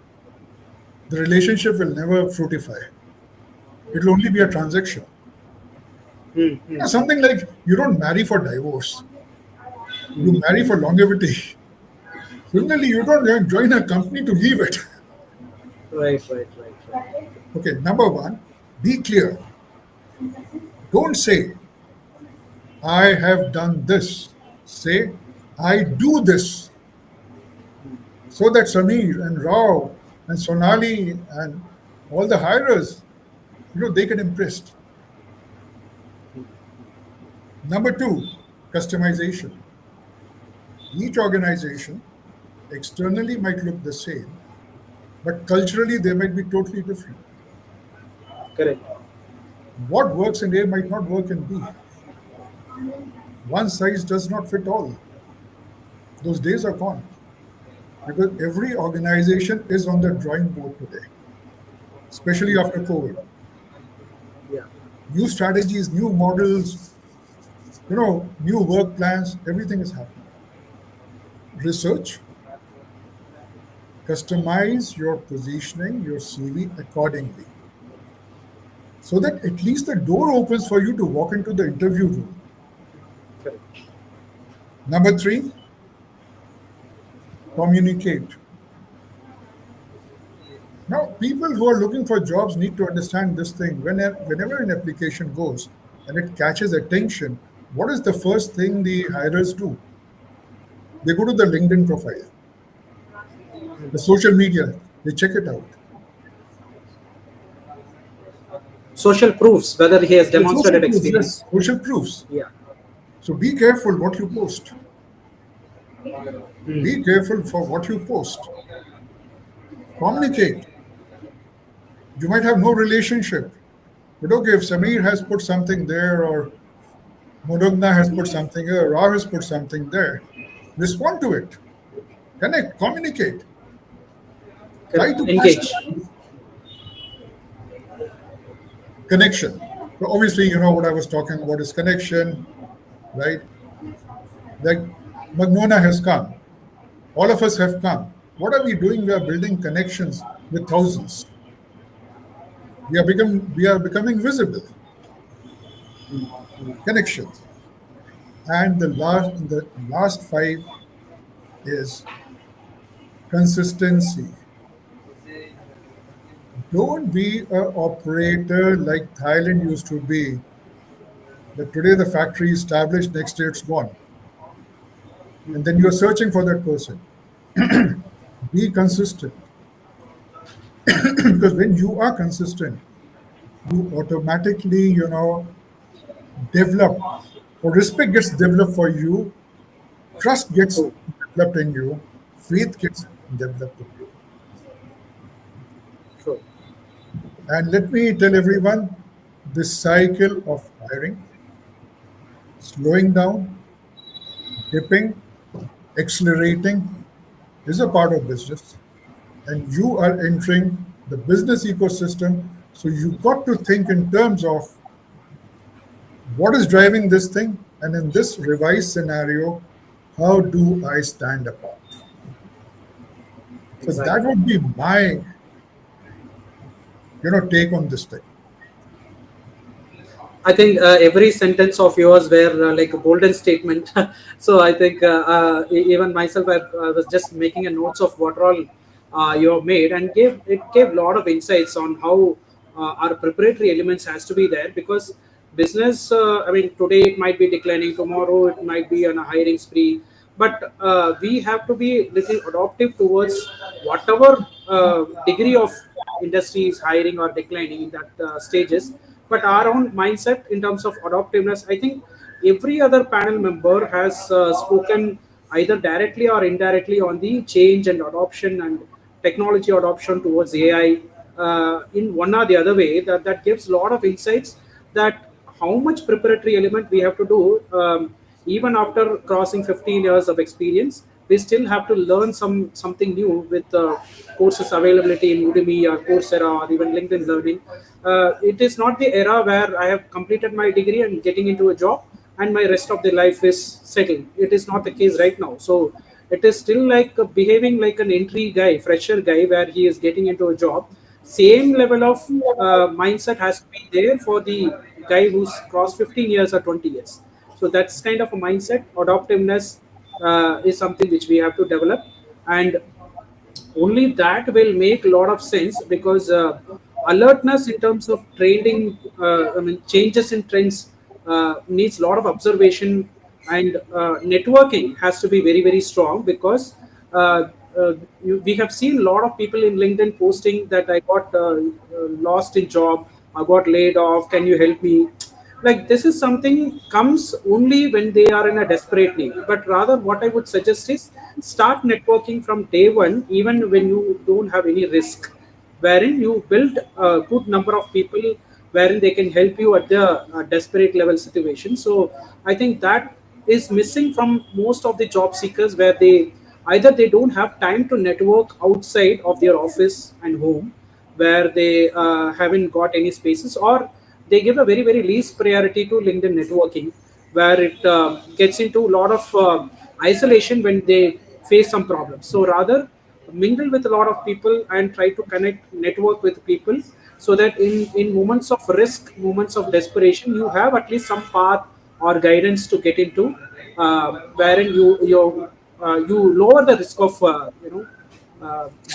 the relationship will never fructify. It will only be a transaction. Something like you don't marry for divorce, you marry for longevity. Similarly, you don't join a company to leave it. Right. Okay, number one, be clear. Don't say, I have done this. Say, I do this. So that Samir and Rao and Sonali and all the hirers, they get impressed. Number two, customization. Each organization externally might look the same, but culturally they might be totally different. Correct. What works in A might not work in B. One size does not fit all. Those days are gone because every organization is on the drawing board today, especially after COVID. Yeah. New strategies, new models, new work plans, everything is happening. Research, customize your positioning, your CV accordingly, so that at least the door opens for you to walk into the interview room. Correct. Number three, communicate. Now, people who are looking for jobs need to understand this thing. Whenever an application goes and it catches attention, what is the first thing the hirers do? They go to the LinkedIn profile, the social media, they check it out. Social proofs whether he has The social demonstrated proofs, experience. yes, social proofs. Yeah. So be careful what you post. Be careful for what you post. Communicate. You might have no relationship, but okay, if Samir has put something there or Modogna has put something there, Ra has put something there, respond to it. Connect, communicate. Try Correct. to Engage. customize connection. So obviously, what I was talking about is connection, right? Like Magnona has come. All of us have come. What are we doing? We are building connections with thousands. We are becoming visible. Connections. And the last five is consistency. Don't be an operator like Thailand used to be. That today the factory is established, next day it's gone. And then you're searching for that person. Be consistent. Because when you are consistent, you automatically, develop, or respect gets developed for you, trust gets True. developed in you, faith gets developed in you. True. And let me tell everyone, this cycle of hiring, slowing down, dipping, accelerating is a part of business. And you are entering the business ecosystem. So you got to think in terms of what is driving this thing, and in this revised scenario, how do I stand apart? So that Exactly. would be my take on this thing. I think every sentence of yours were like a golden statement. So I think even myself, I was just making a notes of what all you have made, and gave a lot of insights on how our preparatory elements has to be there, because business. I mean, today it might be declining, tomorrow it might be on a hiring spree, but we have to be little adaptive towards whatever degree of industry is hiring or declining in that stages. But our own mindset in terms of adaptiveness, I think every other panel member has spoken either directly or indirectly on the change and adoption and technology adoption towards AI in one or the other way. That gives a lot of insights that how much preparatory element we have to do, even after crossing 15 years of experience. We still have to learn something new with courses availability in Udemy or Coursera or even LinkedIn Learning. It is not the era where I have completed my degree and getting into a job and my rest of the life is settled. It is not the case right now. So it is still like behaving like an entry guy, fresher guy, where he is getting into a job. Same level of mindset has to be there for the guy who's crossed 15 years or 20 years. So that's kind of a mindset. Adaptiveness is something which we have to develop, and only that will make a lot of sense, because alertness in terms of trending, I mean changes in trends, needs a lot of observation, and networking has to be very very strong, because uh, we have seen a lot of people in LinkedIn posting that I got lost in job, I got laid off, can you help me? Like, this is something comes only when they are in a desperate need. But rather what I would suggest is start networking from day one, even when you don't have any risk, wherein you build a good number of people wherein they can help you at the desperate level situation. So I think that is missing from most of the job seekers, where they either they don't have time to network outside of their office and home, where they haven't got any spaces, or they give a very very least priority to LinkedIn networking, where it gets into a lot of isolation when they face some problems. So rather mingle with a lot of people and try to connect network with people, so that in moments of risk, moments of desperation, you have at least some path or guidance to get into, wherein you lower the risk of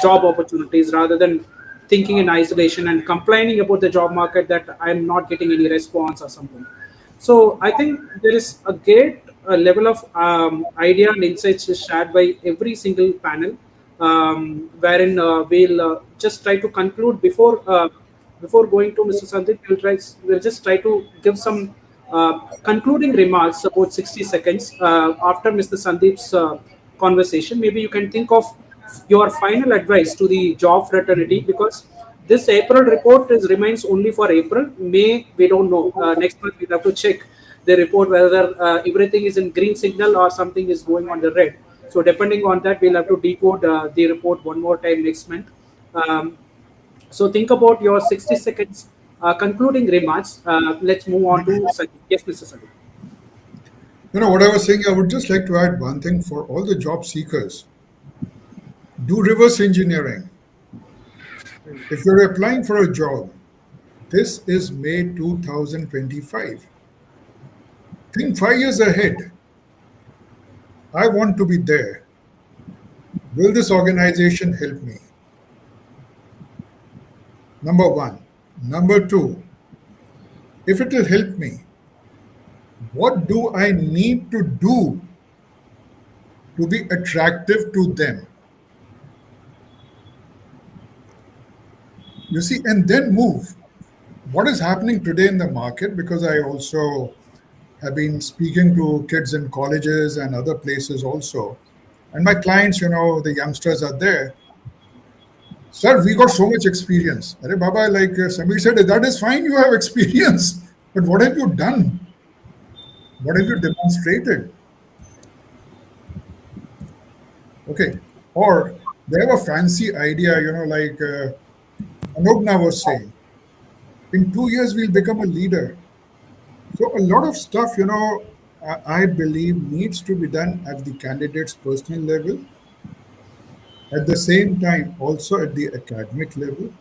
job opportunities, rather than thinking in isolation and complaining about the job market that I'm not getting any response or something. So I think there is a great level of idea and insights is shared by every single panel, wherein we'll just try to conclude before going to Mr. Sandeep. We'll just try to give some concluding remarks, about 60 seconds after Mr. Sandeep's conversation. Maybe you can think of your final advice to the job fraternity, because this April report remains only for April. May, we don't know. Next month we'll have to check the report whether everything is in green signal or something is going on the red. So depending on that, we'll have to decode the report one more time next month. Um, so think about your 60 seconds concluding remarks. Let's move on to Sandeep. Yes, Mr. Sandeep. What I was saying, I would just like to add one thing for all the job seekers: do reverse engineering. If you're applying for a job, this is May 2025. Think 5 years ahead. I want to be there. Will this organization help me? Number one. Number two, if it will help me, what do I need to do to be attractive to them? You see, and then move. What is happening today in the market? Because I also have been speaking to kids in colleges and other places also. And my clients, the youngsters are there. Sir, we got so much experience. Arey Baba, like Samir said, that is fine, you have experience. But what have you done? What have you demonstrated? Okay. Or they have a fancy idea, like Anogna was saying, in 2 years we'll become a leader. So a lot of stuff, I believe needs to be done at the candidate's personal level, at the same time also at the academic level.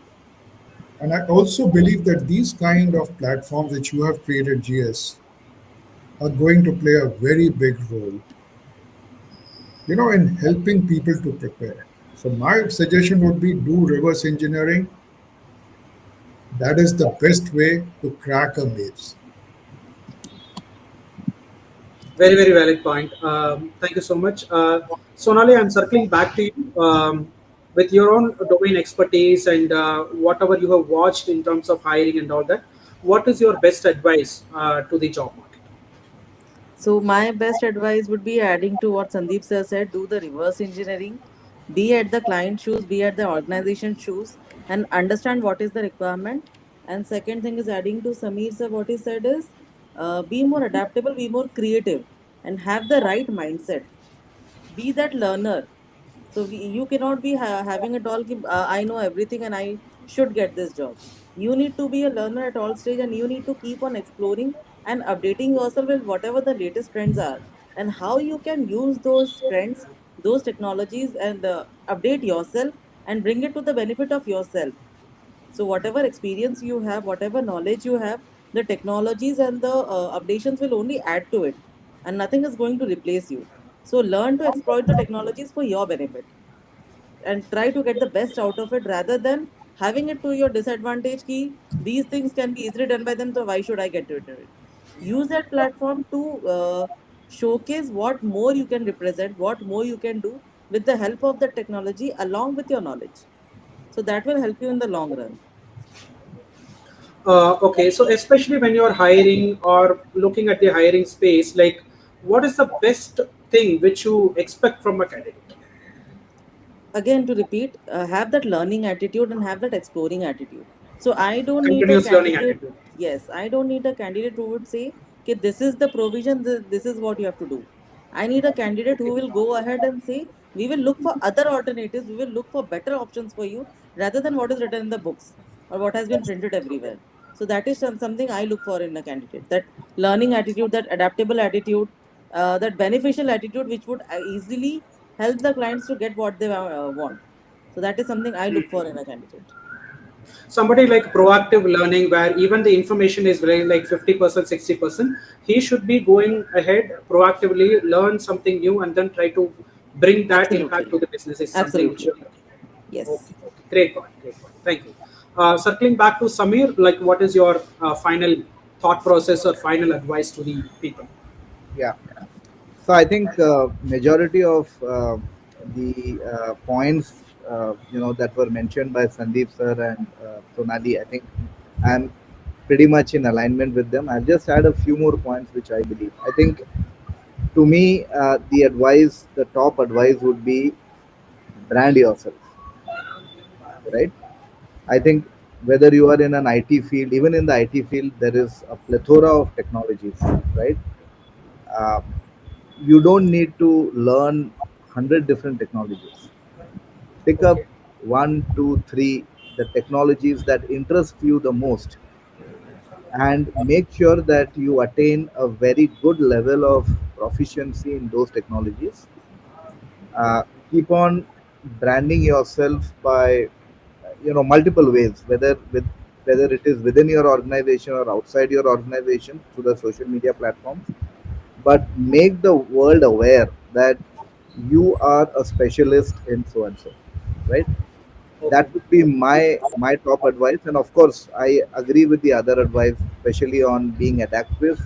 And I also believe that these kind of platforms which you have created, GS, are going to play a very big role, in helping people to prepare. So my suggestion would be do reverse engineering. That is the best way to crack a maze. Very, very valid point. Thank you so much. Sonali, I'm circling back to you with your own domain expertise and whatever you have watched in terms of hiring and all that. What is your best advice to the job market? So my best advice would be adding to what Sandeep sir said, do the reverse engineering, be at the client shoes, be at the organization shoes, and understand what is the requirement. And second thing is adding to Samir sir, what he said is be more adaptable, be more creative, and have the right mindset. Be that learner. So you cannot be having it all. I know everything and I should get this job. You need to be a learner at all stage, and you need to keep on exploring and updating yourself with whatever the latest trends are, and how you can use those trends, those technologies, and update yourself and bring it to the benefit of yourself. So whatever experience you have, whatever knowledge you have, the technologies and the updations will only add to it, and nothing is going to replace you. So learn to exploit the technologies for your benefit and try to get the best out of it rather than having it to your disadvantage. Ki these things can be easily done by them, so why should I get to it? Use that platform to showcase what more you can represent, what more you can do with the help of the technology along with your knowledge. So that will help you in the long run. Okay, so especially when you're hiring or looking at the hiring space, like what is the best thing which you expect from a candidate? Again, to repeat, have that learning attitude and have that exploring attitude. So I don't need a Continuous learning candidate. attitude. Yes, I don't need a candidate who would say, okay, this is the provision, this is what you have to do. I need a candidate who will go ahead and say, we will look for other alternatives, we will look for better options for you rather than what is written in the books or what has been printed everywhere. So that is something I look for in a candidate, that learning attitude, that adaptable attitude, that beneficial attitude, which would easily help the clients to get what they want. So that is something I look for in a candidate. Somebody like proactive learning where even the information is very like 50%, 60%, he should be going ahead proactively, learn something new and then try to bring that impact Absolutely. to the business is something which Absolutely. you're looking. Yes. Okay, okay, great point, great point, thank you. Circling back to Samir, like what is your final thought process or final advice to the people? Yeah. So I think majority of the points that were mentioned by Sandeep sir and Sonali, I think I'm pretty much in alignment with them. I'll just add a few more points which I believe. I think to me the top advice would be brand yourself, right? I think whether you are in an IT field, even in the IT field, there is a plethora of technologies, right? Uh, you don't need to learn 100 different technologies. Pick up Okay. one, two, three, the technologies that interest you the most, and make sure that you attain a very good level of proficiency in those technologies. Keep on branding yourself by multiple ways, whether it is within your organization or outside your organization through the social media platforms, but make the world aware that you are a specialist in so and so, right? Okay. That would be my top advice. And of course, I agree with the other advice, especially on being adaptive.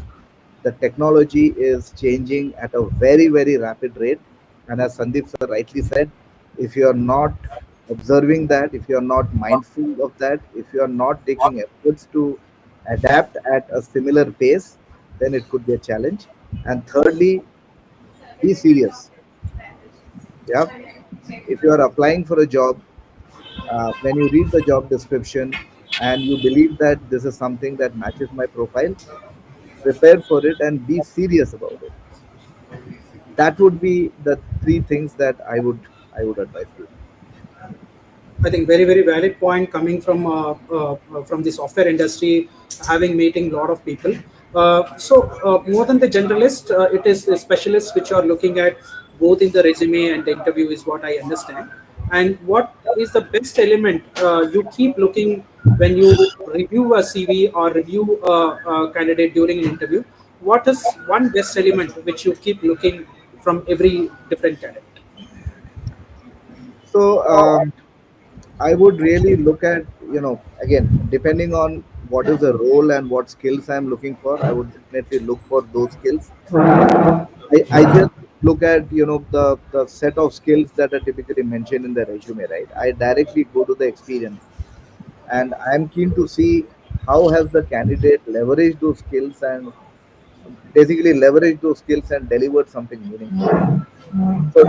The technology is changing at a very very rapid rate, and as Sandeep sir rightly said, if you are not observing that, if you are not mindful of that, if you are not taking efforts to adapt at a similar pace, then it could be a challenge. And thirdly, be serious. Yeah, if you are applying for a job, when you read the job description and you believe that this is something that matches my profile, prepare for it and be serious about it. That would be the three things that I would advise you. I think very very valid point coming from the software industry, having meeting a lot of people. More than the generalist, it is the specialists which are looking at both in the resume and the interview is what I understand. And what is the best element you keep looking when you review a CV or review a candidate during an interview? What is one best element which you keep looking from every different candidate? So I would really look at, again, depending on what is the role and what skills I'm looking for, I would definitely look for those skills. I just look at, the set of skills that are typically mentioned in the resume, right? I directly go to the experience, and I'm keen to see how has the candidate leveraged those skills and basically leveraged those skills and delivered something meaningful. So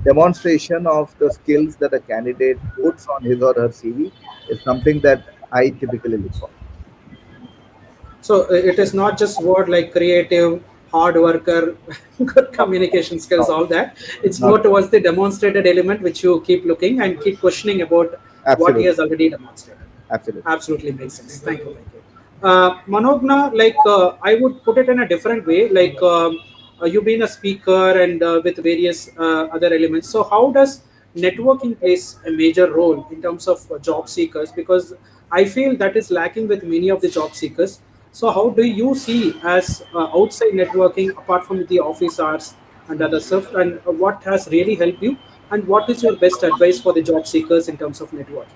demonstration of the skills that a candidate puts on his or her CV is something that I typically look for. So it is not just word like creative, hard worker, good communication skills, No, all that. It's not more towards the demonstrated element which you keep looking and keep questioning about what he absolutely, has already demonstrated. absolutely. Absolutely makes sense. Thank you. Thank you. Manogna, I would put it in a different way. You've been a speaker and with various other elements. So how does networking plays a major role in terms of job seekers? Because I feel that is lacking with many of the job seekers. So how do you see as outside networking apart from the office hours and other stuff? And what has really helped you? And what is your best advice for the job seekers in terms of networking?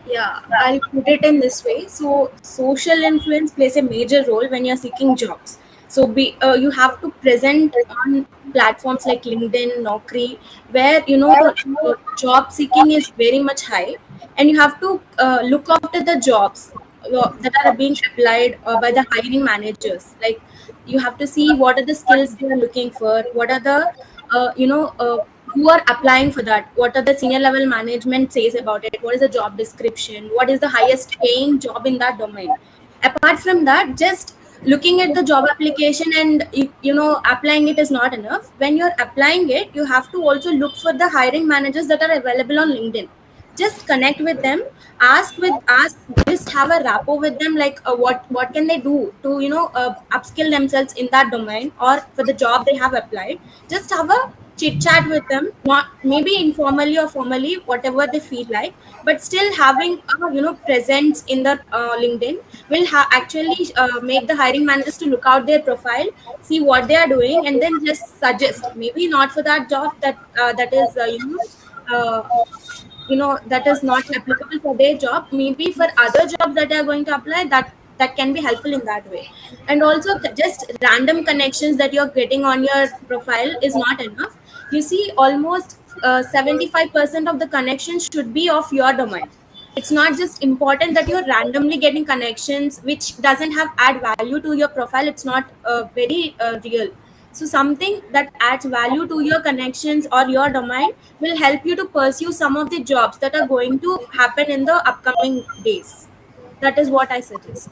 Yeah, I'll put it in this way. So, social influence plays a major role when you're seeking jobs. So, you have to present on platforms like LinkedIn, Naukri, where the job seeking is very much high, and you have to look after the jobs that are being applied by the hiring managers. Like, you have to see what are the skills they are looking for, what are the uh, you know uh, who are applying for that, what are the senior level management says about it, what is the job description, what is the highest paying job in that domain. Apart from that, just looking at the job application and applying it is not enough. When you're applying it, you have to also look for the hiring managers that are available on LinkedIn. Just connect with them, ask, just have a rapport with them, like what can they do to upskill themselves in that domain or for the job they have applied. Just have a chit chat with them, not maybe informally or formally, whatever they feel like, but still having a presence in the LinkedIn will actually make the hiring managers to look out their profile, see what they are doing, and then just suggest, maybe not for that job that is uh, that is not applicable for their job, maybe for other jobs that they are going to apply, that can be helpful in that way. And also, just random connections that you're getting on your profile is not enough. You see, almost 75% of the connections should be of your domain. It's not just important that you're randomly getting connections which doesn't have add value to your profile. It's not very real. So something that adds value to your connections or your domain will help you to pursue some of the jobs that are going to happen in the upcoming days. That is what I suggest.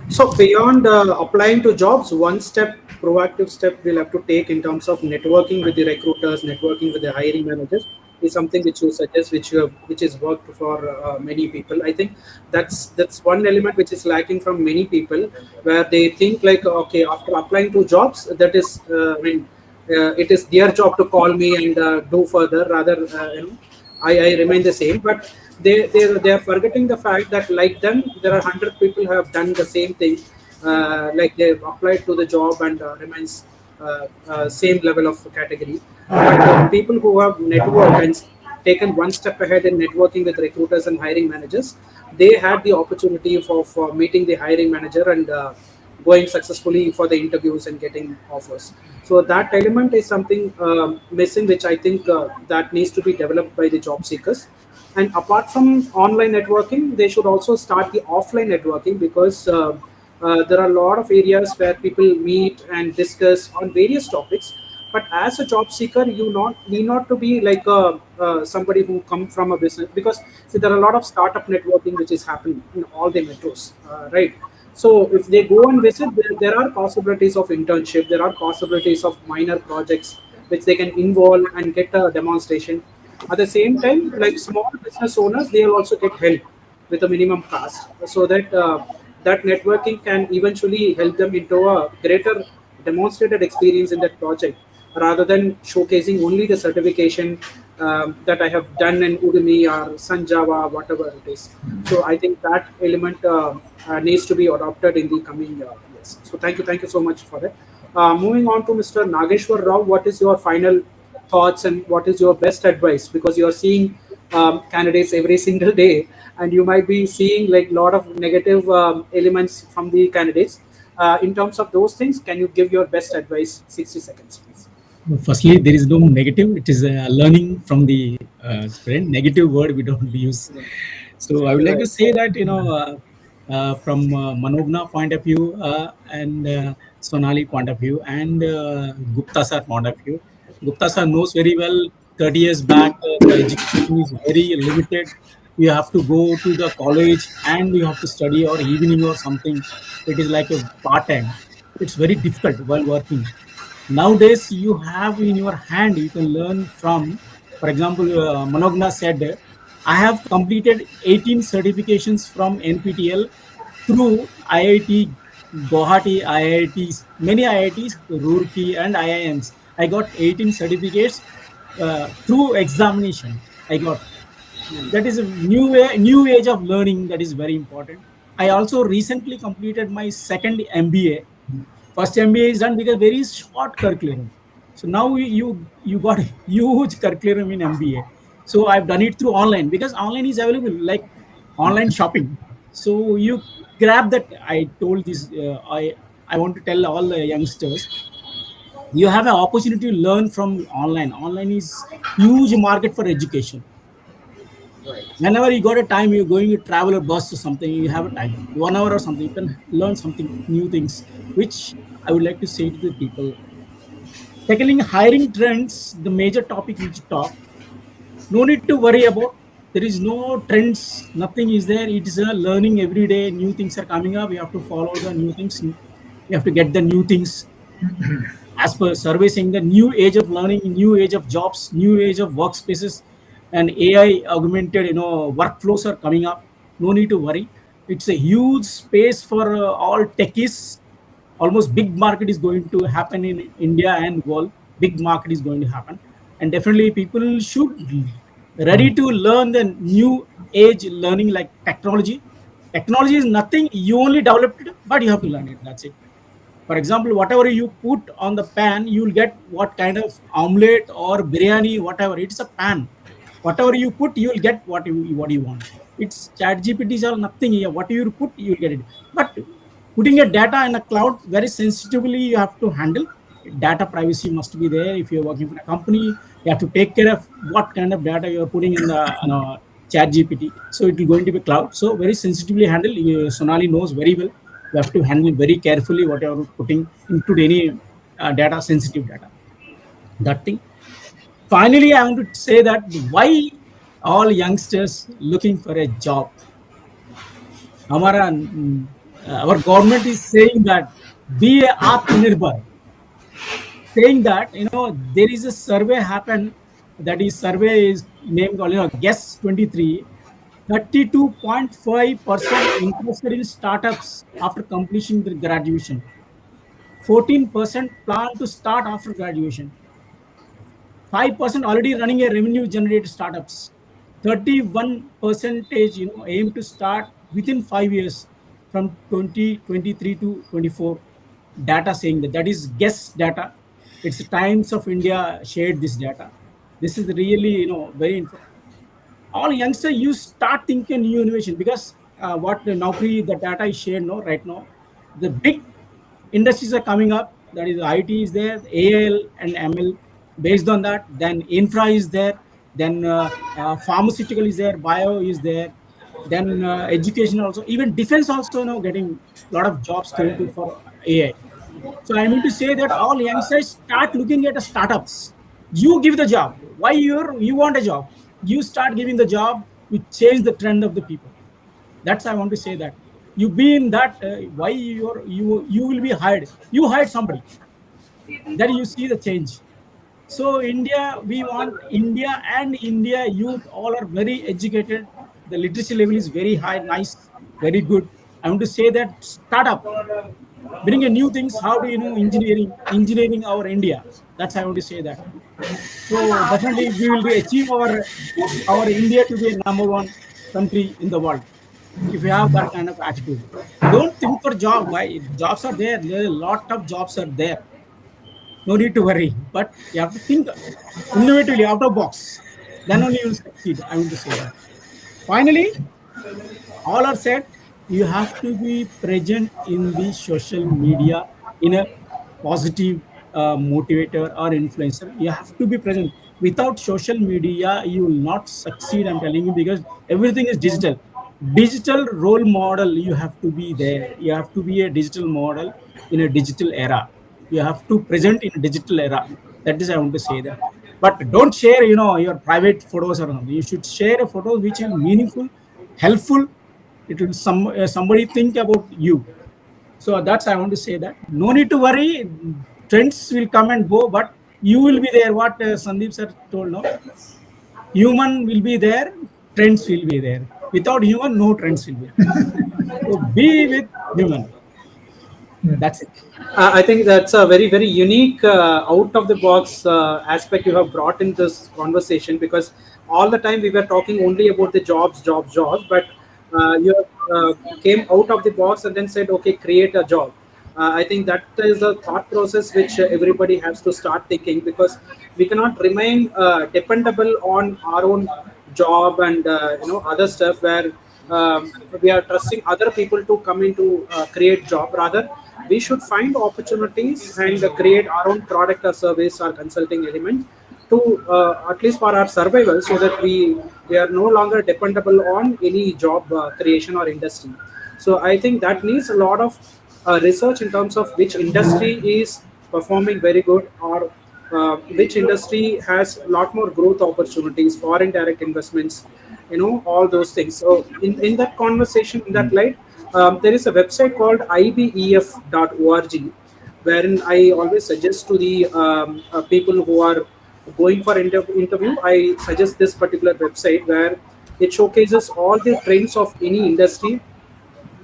So beyond applying to jobs, one step, proactive step we'll have to take in terms of networking with the recruiters, networking with the hiring managers. is something which you suggest, which is worked for many people. I think that's one element which is lacking from many people, where they think like, okay, after applying to jobs, that is, I mean, it is their job to call me and do further. Rather, I remain the same, but they are forgetting the fact that like them, there are 100 people who have done the same thing, like they've applied to the job and remains same level of category. But people who have networked and taken one step ahead in networking with recruiters and hiring managers, they had the opportunity for meeting the hiring manager and going successfully for the interviews and getting offers. So that element is something missing, which I think that needs to be developed by the job seekers. And apart from online networking, they should also start the offline networking, because there are a lot of areas where people meet and discuss on various topics. But as a job seeker, you not need not to be like somebody who come from a business, because see, there are a lot of startup networking which is happening in all the metros, right? So if they go and visit, there are possibilities of internship, there are possibilities of minor projects which they can involve and get a demonstration. At the same time, like small business owners, they will also get help with a minimum cost, so that that networking can eventually help them into a greater demonstrated experience in that project, rather than showcasing only the certification that I have done in Udemy or Sanjava, whatever it is. So I think that element needs to be adopted in the coming years. So thank you so much for that. Moving on to Mr. Nageshwar Rao, what is your final thoughts and what is your best advice? Because you are seeing candidates every single day, and you might be seeing like a lot of negative elements from the candidates. In terms of those things, can you give your best advice? 60 seconds, please. Firstly, there is no negative. It is learning from the experience. Negative word we don't use. So I would like to say that, from Manogna point of view, and Sonali point of view, and Gupta sir point of view. Gupta sir knows very well. 30 years back, the education is very limited. You have to go to the college and you have to study, or evening or something. It is like a part time. It's very difficult while working. Nowadays, you have in your hand, you can learn from. For example, Manogna said, I have completed 18 certifications from NPTL through IIT Guwahati, IITs, many IITs, Roorkee, and IIMs. I got 18 certificates through examination. I got. That is a new age of learning. That is very important. I also recently completed my second MBA. First MBA is done because very short curriculum. So now you got a huge curriculum in MBA. So I've done it through online because online is available, like online shopping. So you grab that. I told this. I want to tell all the youngsters, you have an opportunity to learn from online. Online is huge market for education. Right. Whenever you got a time, you're going to travel or bus or something, you have a time, 1 hour or something, you can learn something new things, which I would like to say to the people. Tackling hiring trends, the major topic which you talk, no need to worry about. There is no trends, nothing is there. It is a learning every day. New things are coming up. We have to follow the new things. We have to get the new things as per survey saying the new age of learning, new age of jobs, new age of workspaces, and AI augmented, workflows are coming up. No need to worry. It's a huge space for all techies. Almost big market is going to happen in India and world. Big market is going to happen, and definitely people should ready to learn the new age learning like technology. Technology is nothing. You only developed it, but you have to learn it. That's it. For example, whatever you put on the pan, you'll get what kind of omelette or biryani, whatever. It's a pan. Whatever you put, you'll get what you want. It's chat GPTs or nothing here. What you put, you'll get it. But putting a data in a cloud very sensitively, you have to handle. Data privacy must be there. If you're working for a company, you have to take care of what kind of data you're putting in the chat GPT. So it will going to be cloud. So very sensitively handled. Sonali knows very well. You have to handle very carefully whatever putting into any data, sensitive data. That thing. Finally, I want to say that why all youngsters looking for a job. Our government is saying that be a Atmanirbhar, saying that there is a survey happened that is survey is named, Guess 23. 32.5% interested in startups after completion their graduation. 14% plan to start after graduation. 5% already running a revenue generated startups. 31 percentage aim to start within 5 years from 2023 to 24. Data saying that is guess data. It's Times of India shared this data. This is really very informative. All youngsters, you start thinking new innovation, because what the Naukri, the data is shared no right now. The big industries are coming up. That is, IT is there, AL and ML. Based on that, then infra is there, then pharmaceutical is there, bio is there, then education also, even defense also now getting a lot of jobs came to for AI. So I mean to say that all youngsters start looking at startups. You give the job. Why you want a job? You start giving the job. You change the trend of the people. That's I want to say that. You be in that. Why you will be hired. You hired somebody. Then you see the change. So India, we want India and India youth all are very educated. The literacy level is very high, nice, very good. I want to say that startup bring a new things. How do engineering our India? That's I want to say that. So definitely we will be achieve our India to be a number one country in the world if you have that kind of attitude. Don't think for job. Why jobs are there? There are a lot of jobs are there. No need to worry. But you have to think innovatively out of box. Then only you will succeed. I want to say that. Finally, all are said, you have to be present in the social media in a positive motivator or influencer. You have to be present. Without social media you will not succeed, I'm telling you, because everything is digital. Digital role model, you have to be there. You have to be a digital model in a digital era. You have to present in a digital era. That is I want to say that. But don't share your private photos or something. You should share a photo which is meaningful, helpful. It will somebody think about you. So that's I want to say that. No need to worry. Trends will come and go, but you will be there. What Sandeep sir told, no, human will be there, trends will be there. Without human, no trends will be there. So be with human. That's it. I think that's a very, very unique out of the box aspect you have brought in this conversation, because all the time we were talking only about the jobs, jobs, jobs, but you came out of the box and then said, okay, create a job. I think that is a thought process which everybody has to start thinking, because we cannot remain dependable on our own job and other stuff where we are trusting other people to come into create job. Rather, we should find opportunities and create our own product or service or consulting element to at least for our survival, so that we are no longer dependable on any job creation or industry. So I think that needs a lot of research in terms of which industry is performing very good, or which industry has a lot more growth opportunities, foreign direct investments, all those things. So in that conversation, in that light, there is a website called ibef.org, wherein I always suggest to the people who are going for interview, I suggest this particular website, where it showcases all the trends of any industry,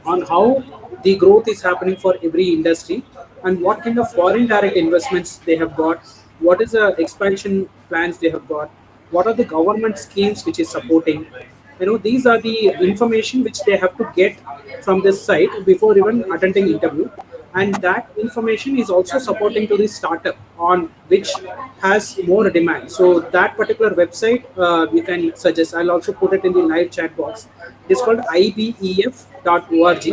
on how the growth is happening for every industry, and what kind of foreign direct investments they have got, what is the expansion plans they have got, what are the government schemes which is supporting. These are the information which they have to get from this site before even attending interview, and that information is also supporting to the startup on which has more demand. So that particular website, you can suggest. I'll also put it in the live chat box. It is called ibef.org.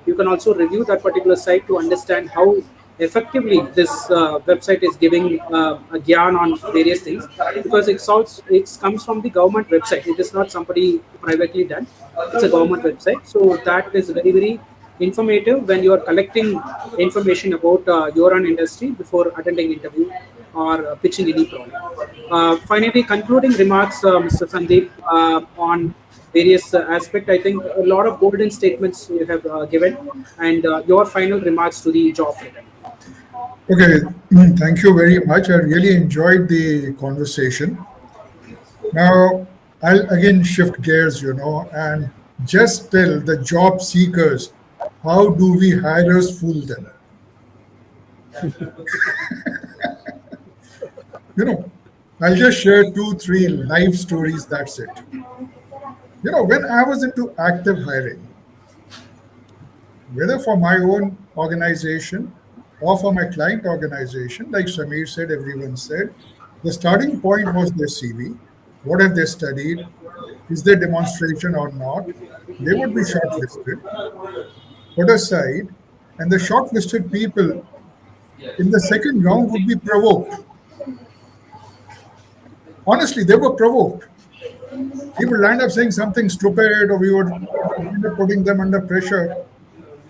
You can also review that particular site to understand how effectively this website is giving a gyan on various things, because it comes from the government website. It is not somebody privately done. It's a government website. So that is very, very informative when you are collecting information about your own industry before attending interview or pitching any product. Finally, concluding remarks, Mr. Sandeep, on various aspect. I think a lot of golden statements you have given, and your final remarks to the job fair. Okay, thank you very much. I really enjoyed the conversation. Now, I'll again shift gears, and just tell the job seekers, how do we hirers fool them? You know, I'll just share two, three life stories. That's it. When I was into active hiring, whether for my own organization or for my client organization, like Samir said, everyone said, the starting point was their CV. What have they studied? Is there demonstration or not? They would be shortlisted, put aside, and the shortlisted people in the second round would be provoked. Honestly, they were provoked. We would land up saying something stupid, or we would end up putting them under pressure.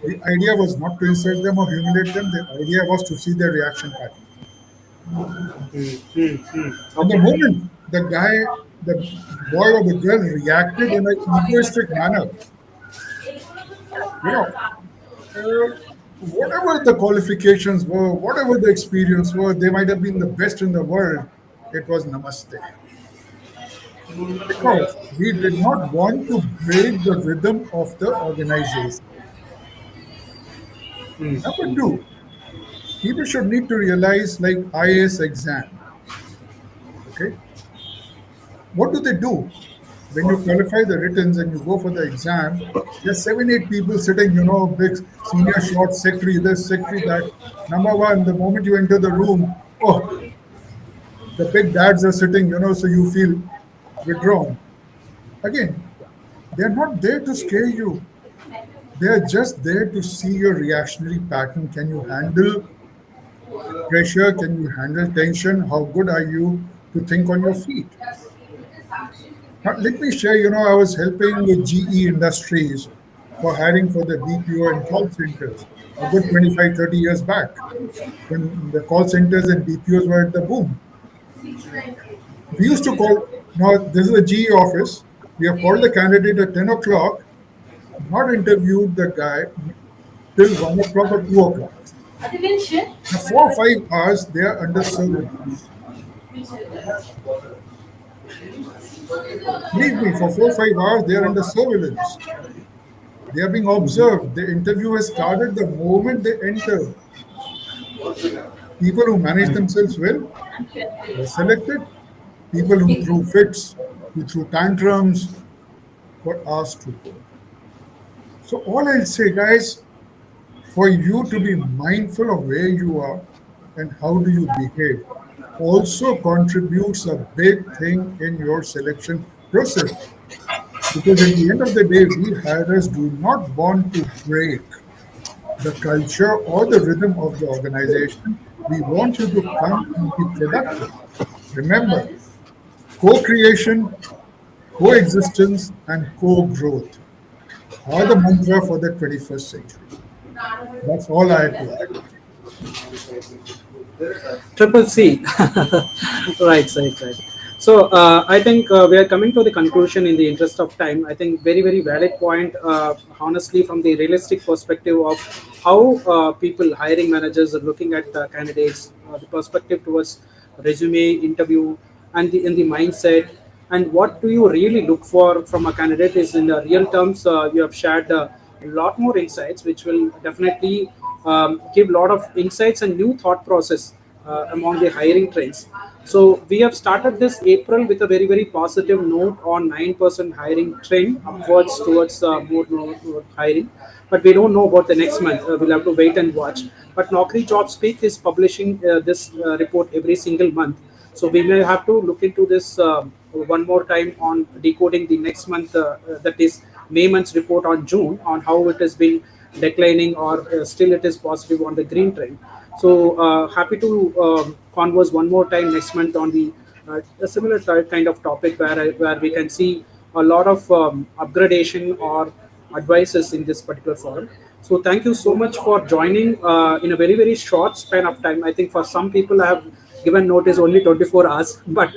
The idea was not to insult them or humiliate them. The idea was to see their reaction pattern. And the Okay. moment the boy or the girl reacted in an egoistic manner, you know, whatever the qualifications were, whatever the experience were, they might have been the best in the world. It was namaste. Because we did not want to break the rhythm of the organization. Number two, people should need to realize like IAS exam. Okay, what do they do? When you qualify the writtens and you go for the exam, there's 7, 8 people sitting, big senior short secretary, this secretary, that. Number one, the moment you enter the room, oh, the big dads are sitting, so you feel withdrawn. Again, they're not there to scare you. They're just there to see your reactionary pattern. Can you handle pressure? Can you handle tension? How good are you to think on your feet? Now, let me share, I was helping with GE Industries for hiring for the BPO and call centers a good 25, 30 years back when the call centers and BPOs were at the boom. We used to call, now this is a GE office. We have called the candidate at 10 o'clock, not interviewed the guy till 1 o'clock or 2 o'clock. Now, 4 or 5 hours, they are under surveillance. Believe me, for 4 or 5 hours, they are under surveillance. They are being observed. The interview has started the moment they enter. People who manage themselves well were selected. People who threw fits, who threw tantrums, were asked to go. So, all I'll say, guys, for you to be mindful of where you are and how do you behave also contributes a big thing in your selection process. Because at the end of the day, we hires do not want to break the culture or the rhythm of the organization. We want you to come and be productive. Remember, co creation, coexistence, and co growth are the mantra for the 21st century. That's all I had to add. Triple C. Right. So I think we are coming to the conclusion in the interest of time. I think very, very valid point, honestly, from the realistic perspective of how people, hiring managers are looking at candidates, the perspective towards resume, interview, and in the mindset, and what do you really look for from a candidate is in the real terms. You have shared a lot more insights, which will definitely give a lot of insights and new thought process among the hiring trends. So we have started this April with a very, very positive note on 9% hiring trend upwards towards more hiring. But we don't know about the next month. We'll have to wait and watch. But Naukri Job Speak is publishing this report every single month. So we may have to look into this one more time on decoding the next month, that is May month's report on June, on how it has been declining or still it is positive on the green trend. So happy to converse one more time next month on the a similar kind of topic where we can see a lot of upgradation or advices in this particular forum. So thank you so much for joining in a very, very short span of time. I think for some people I have given notice only 24 hours, but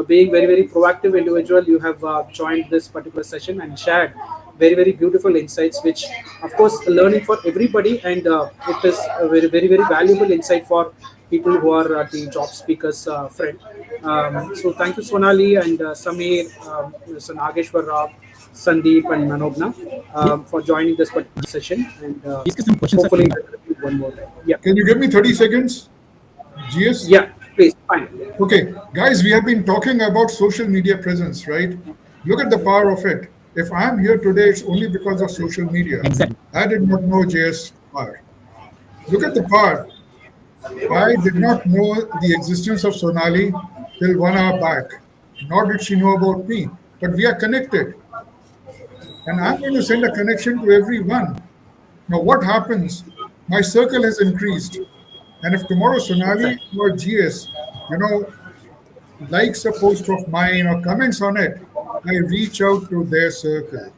being very, very proactive individual, you have joined this particular session and shared very, very beautiful insights, which of course learning for everybody, and it is a very, very, very valuable insight for people who are the job speakers friend. So thank you, Sonali and Samir, Mr. Nageshwar Rao, Sandeep, and Manogna for joining this particular session. And Discuss some questions are hopefully, coming up. we'll do one more time. Yeah, Can you give me 30 seconds? GS? yeah, please, fine. Okay, guys, we have been talking about social media presence, right? Look at the power of it. If I'm here today, it's only because of social media. Exactly. I did not know JS power. Look at the power. I did not know the existence of Sonali till 1 hour back, nor did she know about me. But we are connected, and I'm going to send a connection to everyone. Now, what happens? My circle has increased, and if tomorrow Sonali Exactly. or GS, you know, likes a post of mine or comments on it, I reach out to their circle.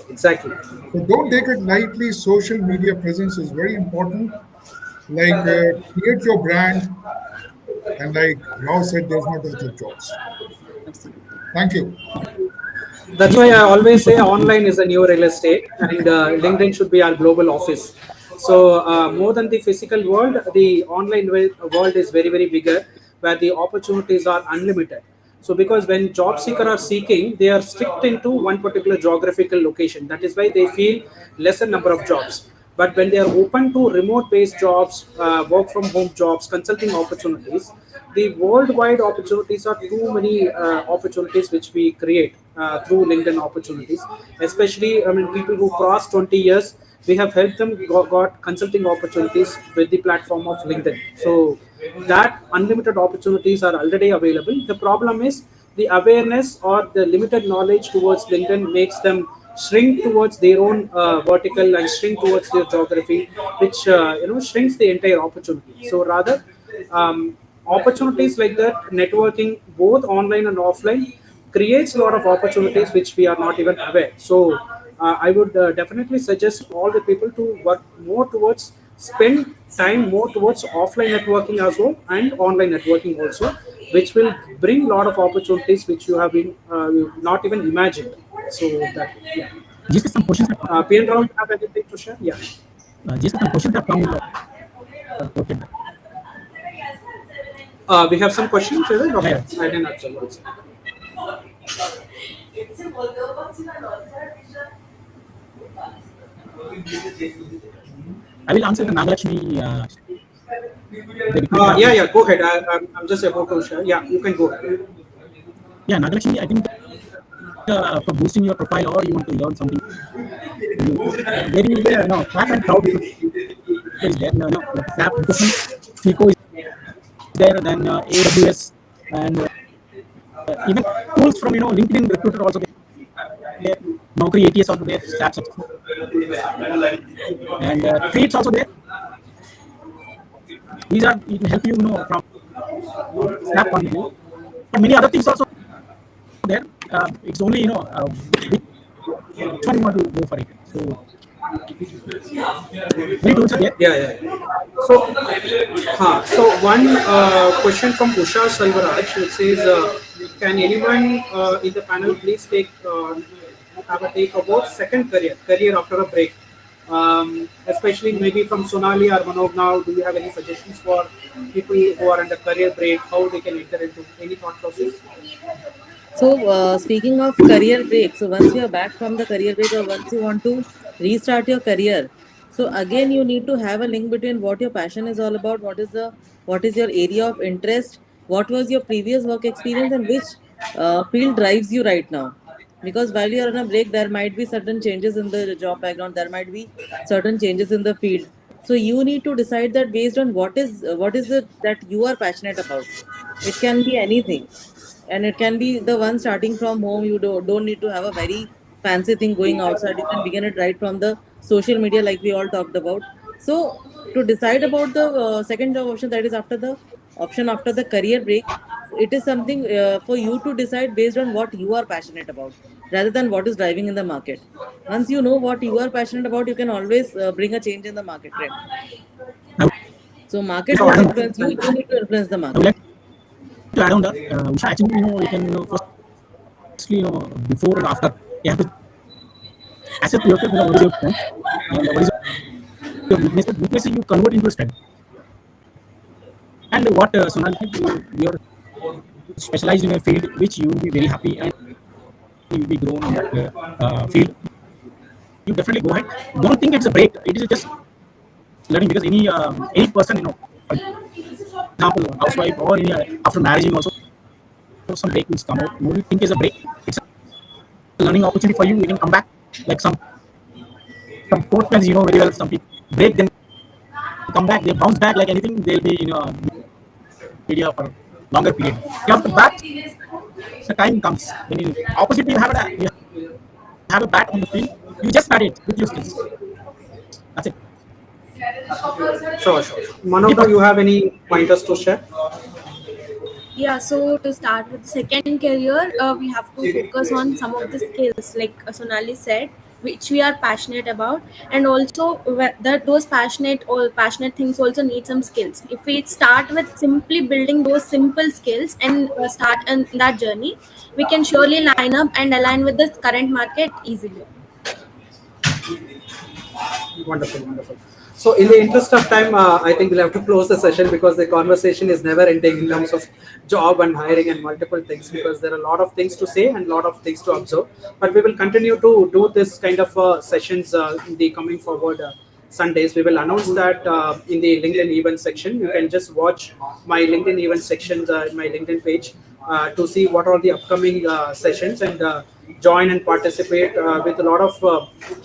Exactly. So don't take it lightly. Social media presence is very important. Like create your brand, and like Rao said, there's no dearth of jobs. Absolutely. Thank you. That's why I always say online is a new real estate, and LinkedIn should be our global office. So more than the physical world, the online world is very very bigger, where the opportunities are unlimited. So because when job seeker are seeking, they are strict into one particular geographical location. That is why they feel lesser number of jobs. But when they are open to remote based jobs, work from home jobs, consulting opportunities, the worldwide opportunities are too many opportunities which we create through LinkedIn opportunities. Especially, I mean, people who cross 20 years, we have helped them got consulting opportunities with the platform of LinkedIn. So that unlimited opportunities are already available. The problem is the awareness or the limited knowledge towards LinkedIn makes them shrink towards their own vertical and shrink towards their geography, which shrinks the entire opportunity. So rather, opportunities like that, networking both online and offline, creates a lot of opportunities which we are not even aware. So I would definitely suggest all the people to work more towards spend time more towards offline networking as well and online networking also, which will bring a lot of opportunities which you have been not even imagined. So that, yeah. Just some questions have come. PN Rao, you have anything to share? Yeah. Just some questions have come. Okay. We have some questions, is it? Okay. Yeah. I didn't observe also. I will answer the Nagalakshmi. The request Yeah, yeah, go ahead. I'm just about to share. Yeah, you can go ahead. Yeah, Nagalakshmi, I think for boosting your profile or you want to learn something, very no, Fab and Cloud is there. No, Fab, FICO is there, then AWS, and even tools from LinkedIn Recruiter also there. Naukri ATS also there, SAP also, and Creates also there. These are it will help you, from Snap point of view. But many other things also there. It's only which one you want to go for it. So many tools are there. Yeah, yeah, yeah. So, so one question from Usha Salvaraj, which says, can anyone in the panel please have a take about second career after a break? Especially maybe from Sonali or Manoj now, do you have any suggestions for people who are under career break, how they can enter into any thought process? So, speaking of career break, so once you are back from the career break or once you want to restart your career, so again you need to have a link between what your passion is all about, what is your area of interest, what was your previous work experience, and which field drives you right now. Because while you are on a break, there might be certain changes in the job background, there might be certain changes in the field. So you need to decide that based on what is it that you are passionate about. It can be anything, and it can be the one starting from home. You don't need to have a very fancy thing going outside. You can begin it right from the social media, like we all talked about. So to decide about the second job option, that is after the option after the career break, it is something for you to decide based on what you are passionate about rather than what is driving in the market. Once you know what you are passionate about, you can always bring a change in the market trend. I would So market like won't to add on influence you, you need to influence the I would market. like to add on that. Usha, actually, you can firstly, before and after, you have to accept yourself. What is your strength and what is your weakness. That weakness you convert into a strength. And what Sonali, you're specialized in a field which you will be very happy and you will be grown in that field. You definitely go ahead. Don't think it's a break. It is just learning because any person, for example, housewife or any, after marriage also, some break will come out. You think it's a break. It's a learning opportunity for you. You can come back like some sportsmen, very well. Some people break, then come back. They bounce back like anything. They'll be media for longer period. You have to bat. The time comes when you opposite you have a bat on the field. You just bat it with your skills. That's it. Sure, sure. Keep Manohar, up. you have any pointers to share? Yeah, so to start with the second career, we have to focus on some of the skills, like Sonali said, which we are passionate about, and also that those passionate things also need some skills. If we start with simply building those simple skills and start in that journey, we can surely line up and align with the current market easily. Wonderful, wonderful. So, in the interest of time, I think we'll have to close the session because the conversation is never ending in terms of job and hiring and multiple things, because there are a lot of things to say and a lot of things to observe. But we will continue to do this kind of sessions in the coming forward Sundays. We will announce that in the LinkedIn event section. You can just watch my LinkedIn event sections in my LinkedIn page to see what are the upcoming sessions, and join and participate with a lot of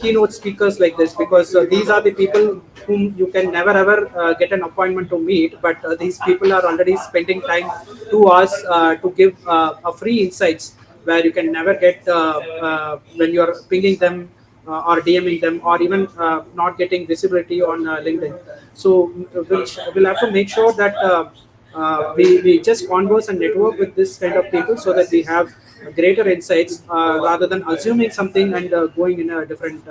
keynote speakers like this, because these are the people whom you can never ever get an appointment to meet, but these people are already spending time to us to give a free insights where you can never get when you are pinging them or DMing them, or even not getting visibility on LinkedIn. So we'll have to make sure that we just converse and network with this kind of people so that we have greater insights rather than assuming something and going in a different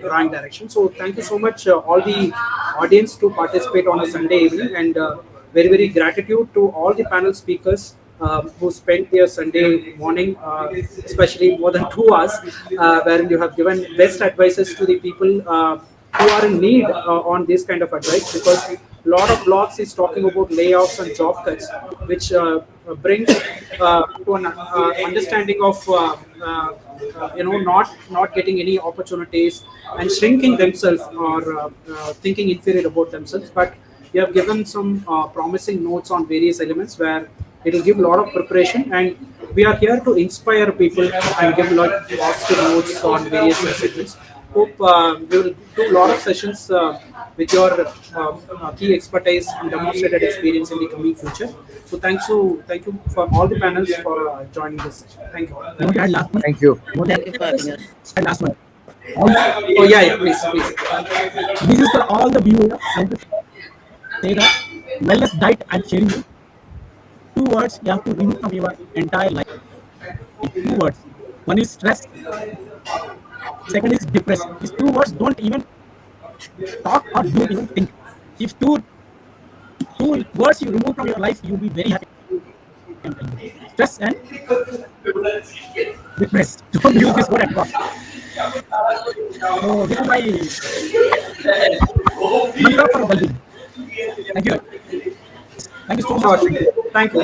wrong direction. So thank you so much, all the audience, to participate on a Sunday evening, and very very gratitude to all the panel speakers who spent their Sunday morning, especially more than 2 hours, wherein you have given best advices to the people who are in need on this kind of advice, because a lot of blogs is talking about layoffs and job cuts, which brings to an understanding of not getting any opportunities and shrinking themselves, or thinking inferior about themselves. But you have given some promising notes on various elements where it will give a lot of preparation, and we are here to inspire people and give a lot of positive notes on various segments. Hope we will do a lot of sessions with your key expertise and demonstrated experience in the coming future. So thank you for all the panels for joining this session. Thank you. You want to add last one? Thank you. You want to Thank you for having us. add last one? Oh yeah, yeah, please, please. This is for all the viewers. I want to say that wellness diet I'm sharing you. 2 words you have to remove from your entire life. 2 words. One is stress. Second is depressed. These 2 words don't even talk or don't even think. If two words you remove from your life, you'll be very happy. Stress and depressed. Don't use this word at all. So this is my mantra for well-being. Thank you. Thank you so much. Thank you. Thank you.